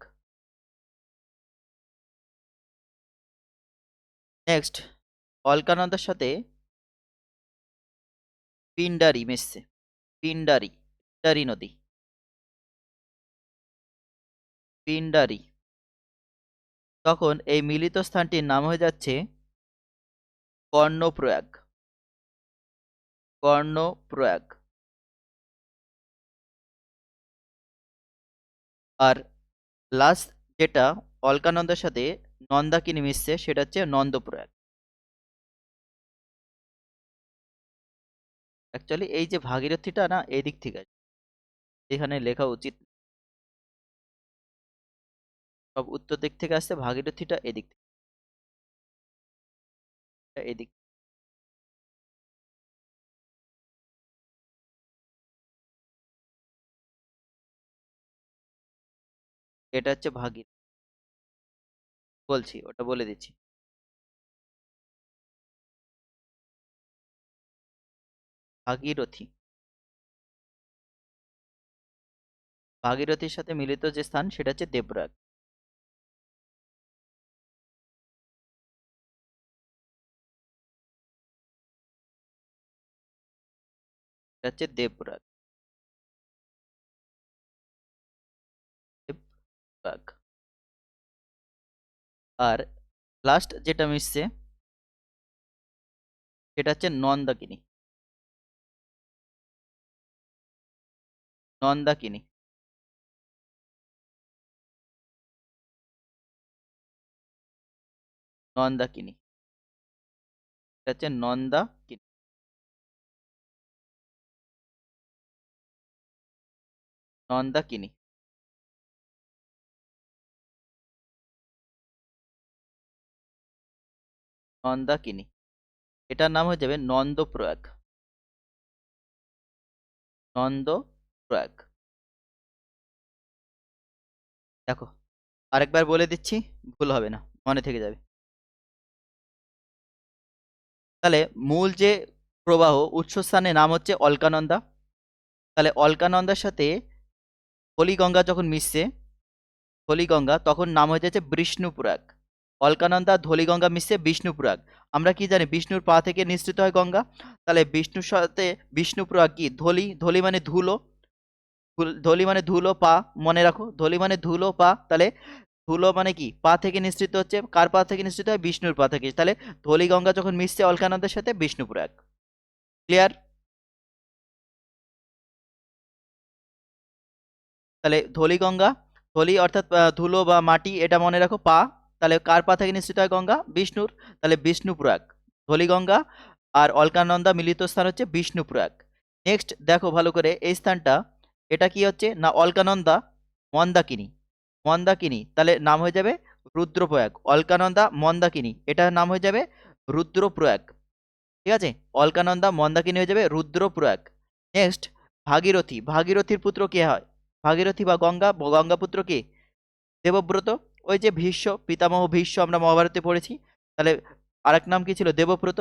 [SPEAKER 1] নেক্সট, অলকানন্দার সাথে পিন্ডারি মিশছে, পিন্ডারি, পিন্ডারি নদী, পিন্ডারি। তখন এই মিলিত স্থানটির নাম হয়ে যাচ্ছে কর্ণপ্রয়াগ। কর্ণপ্রয়াগ। আর লাস্ট যেটা অলকানন্দার সাথে নন্দাকিনী মিশছে সেটা হচ্ছে নন্দপ্রয়াগ। অ্যাকচুয়ালি এই যে ভাগীরথীটা না এই দিক থেকে আছে, এখানে লেখা উচিত, সব উত্তর দিক থেকে আসছে, ভাগীরথীটা এদিক থেকে, এদিক। এটা হচ্ছে ভাগীর, বলছি ওটা বলে দিচ্ছি। ভাগীরথী। ভাগীরথীর সাথে মিলিত যে স্থান সেটা হচ্ছে দেবপ্রয়াগ। এটা হচ্ছে দেবপ্রয়াগ। দেবপ্রয়াগ। আর লাস্ট যেটা মিশছে সেটা হচ্ছে নন্দাকিনী। নন্দাকিনী। নন্দাকিনী। এটা হচ্ছে নন্দাকিনী। নন্দাকিনী। নন্দাকিনী। এটার নাম হয়ে যাবে নন্দপ্রয়াগ। নন্দপ্রয়াগ। দেখো আরেকবার বলে দিচ্ছি, ভুল হবে না, মনে থেকে যাবে। তাহলে মূল যে প্রবাহ উৎসস্থানের নাম হচ্ছে অলকানন্দা। তাহলে অলকানন্দার সাথে হলিগঙ্গা যখন মিশছে, হলিগঙ্গা, তখন নাম হয়ে যাচ্ছে বিষ্ণুপ্রয়াগ। অলকানন্দা ধলিগঙ্গা মিশছে বিষ্ণুপ্রয়াগ। আমরা কি জানি বিষ্ণুর পা থেকে নিঃসৃত হয় গঙ্গা, তাহলে বিষ্ণুর সাথে বিষ্ণুপ্রয়াগ কি? ধলি। ধলি মানে ধুলো, ধলি মানে ধুলো, পা, মনে রাখো, ধলি মানে ধুলো, পা। তাহলে ধুলো মানে কি? পা থেকে নিঃসৃত হচ্ছে। কার পা থেকে নিঃসৃত হয়? বিষ্ণুর পা থেকে। তাহলে ধলিগঙ্গা যখন মিশছে অলকানন্দার সাথে, বিষ্ণুপ্রয়াগ। ক্লিয়ার? তাহলে ধলিগঙ্গা, ধলি অর্থাৎ ধুলো বা মাটি, এটা মনে রাখো, পা। তাহলে কার পা থেকে নিঃসৃত হয় গঙ্গা? বিষ্ণুর। তাহলে বিষ্ণুপ্রয়াগ। ধলিগঙ্গা আর অলকানন্দা মিলিত স্থান হচ্ছে বিষ্ণুপ্রয়াগ। নেক্সট দেখো ভালো করে এই স্থানটা, এটা কি হচ্ছে না? অলকানন্দা মন্দাকিনী। মন্দাকিনী, তাহলে নাম হয়ে যাবে রুদ্রপ্রয়াগ। অলকানন্দা মন্দাকিনী, এটার নাম হয়ে যাবে রুদ্রপ্রয়াগ। ঠিক আছে, অলকানন্দা মন্দাকিনী হয়ে যাবে রুদ্রপ্রয়াগ। নেক্সট, ভাগীরথী। ভাগীরথীর পুত্র কে হয়? ভাগীরথী বা গঙ্গা, গঙ্গাপুত্র কে? দেবব্রত। ওই যে ভীষ্ম, পিতামহ ভীষ্ম আমরা মহাভারতে পড়েছি। তাহলে আরেক নাম কি ছিল? দেবব্রত।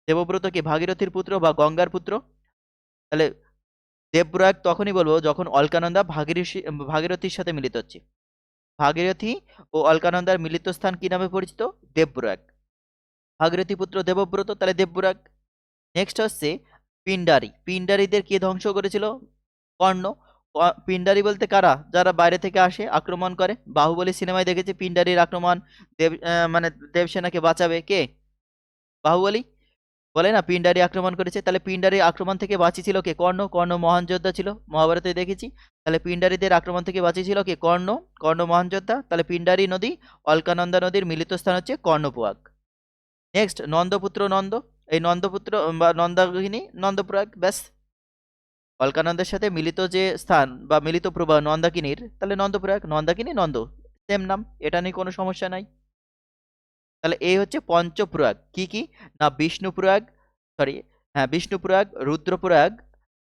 [SPEAKER 1] দেবব্রত কি ভাগীরথীর পুত্র বা গঙ্গার পুত্র? তাহলে দেবপ্রয়াগ তখনই বলবো যখন অলকানন্দা ভাগীরথীর সাথে মিলিত হচ্ছে। ভাগীরথী ও অলকানন্দার মিলিত স্থান কি নামে পরিচিত? দেবপ্রয়াগ। ভাগীরথী পুত্র দেবব্রত, তাহলে দেবপ্রয়াগ। নেক্সট হচ্ছে পিন্ডারি। পিন্ডারিদের কে ধ্বংস করেছিল? কর্ণ। পিন্ডারি বলতে কারা? যারা বাইরে থেকে আসে আক্রমণ করে। বাহুবলী সিনেমায় দেখেছি পিন্ডারির আক্রমণ, মানে দেবসেনাকে বাঁচাবে কে? বাহুবলী। বলে না পিন্ডারি আক্রমণ করেছে, তাহলে পিন্ডারি আক্রমণ থেকে বাঁচিয়েছিল কে? কর্ণ। কর্ণ মহান যোদ্ধা ছিল, মহাভারতে দেখেছি। তাহলে পিন্ডারিদের আক্রমণ থেকে বাঁচিয়েছিল কে? কর্ণ। কর্ণ মহান যোদ্ধা। তাহলে পিন্ডারি নদী, অলকানন্দা নদীর মিলিত স্থান হচ্ছে কর্ণপুয়াগ। নেক্সট নন্দপুত্র নন্দ। এই নন্দপুত্র বা নন্দাগিনী নন্দপ্রয়াগ, ব্যাস। অলকানন্দের সাথে মিলিত যে স্থান বা মিলিত প্রবাহ নন্দাকিনীর, তাহলে নন্দপ্রয়াগ। নন্দাকিনী নন্দ, সেম নাম, এটা নিয়ে কোনো সমস্যা নাই। তাহলে এই হচ্ছে পঞ্চপ্রয়াগ। কি কি? না বিষ্ণুপ্রয়াগ, সরি, হ্যাঁ বিষ্ণুপ্রয়াগ, রুদ্রপ্রয়াগ,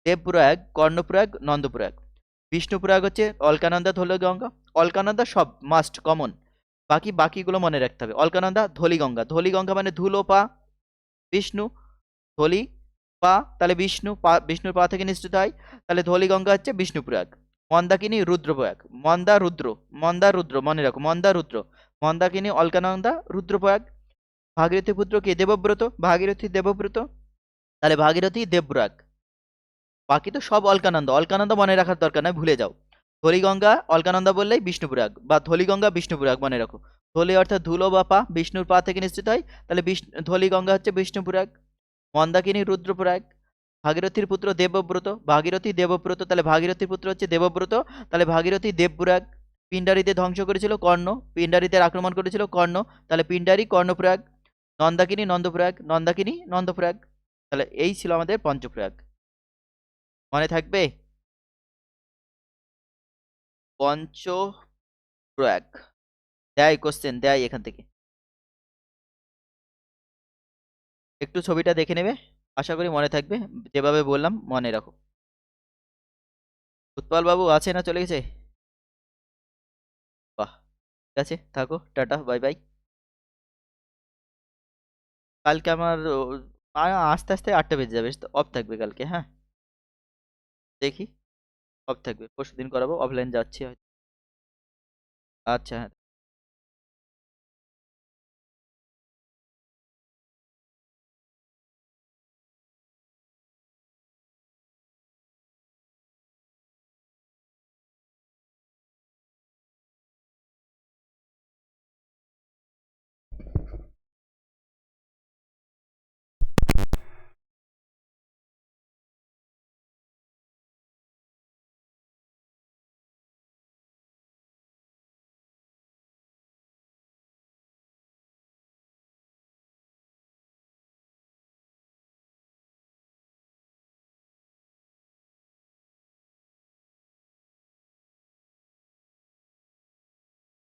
[SPEAKER 1] দেবপ্রয়াগ, কর্ণপ্রয়াগ, নন্দপ্রয়াগ। বিষ্ণুপ্রয়াগ হচ্ছে অলকানন্দা, ধৌলগঙ্গা। অলকানন্দা সব মাস্ট কমন, বাকিগুলো মনে রাখতে হবে। অলকানন্দা, ধৌলিগঙ্গা। ধৌলিগঙ্গা মানে ধুলো পা, বিষ্ণু। ধৌলি পা, তাহলে বিষ্ণু, পা বিষ্ণুর পা থেকে নিঃসৃত হয়, তাহলে ধৌলিগঙ্গা হচ্ছে বিষ্ণুপ্রয়াগ। মন্দাকিনী রুদ্রপ্রয়াগ। মন্দা রুদ্র মনে রাখো, মন্দা রুদ্র। মন্দাকিনী অলকানন্দা রুদ্রপ্রয়াগ। ভাগীরথী পুত্র কে? দেবব্রত। ভাগীরথী দেবব্রত, তাহলে ভাগীরথী দেবপ্রয়াগ। বাকি তো সব অলকানন্দা। অলকানন্দা মনে রাখার দরকার নয়, ভুলে যাও। ধৌলিগঙ্গা অলকানন্দা বললেই বিষ্ণুপ্রয়াগ, বা ধৌলিগঙ্গা বিষ্ণুপ্রয়াগ মনে রাখো। ধৌলি অর্থাৎ ধুলো বা পা, বিষ্ণুর পা থেকে নিশ্চিত হয়, তাহলে ধৌলিগঙ্গা হচ্ছে বিষ্ণুপ্রয়াগ। মন্দাকিনী রুদ্রপ্রয়াগ। ভাগীরথীর পুত্র দেবব্রত, ভাগীরথী দেবব্রত, তাহলে ভাগীরথীর পুত্র হচ্ছে দেবব্রত, তাহলে ভাগীরথী দেবপ্রয়াগ। পিন্ডারিতে ধ্বংস করেছিল কর্ণ, পিন্ডারিদের আক্রমণ করেছিল কর্ণ, তাহলে পিন্ডারি কর্ণপ্রয়াগ। নন্দাকিনী নন্দপ্রয়াগ, নন্দাকিনী নন্দপ্রয়াগ। তাহলে এই ছিল আমাদের পঞ্চপ্রয়াগ, মনে থাকবে? পঞ্চপ্রয়াগ দেয়, কোশ্চেন দেয় এখান থেকে। একটু ছবিটা দেখে নেবে, আশা করি মনে থাকবে। যেভাবে বললাম মনে রাখো। উৎপল বাবু আছে না চলে গেছে? বাহ, ঠিক আছে, থাকো, টাটা, বাই বাই। কালকে আমার আস্তে আস্তে 8টা বেজে যাবে, অফ থাকবে কালকে, হ্যাঁ। দেখি, অফ থাকবে, পরশুদিন করাবো, অফলাইন যাচ্ছি হয়তো। আচ্ছা, হ্যাঁ।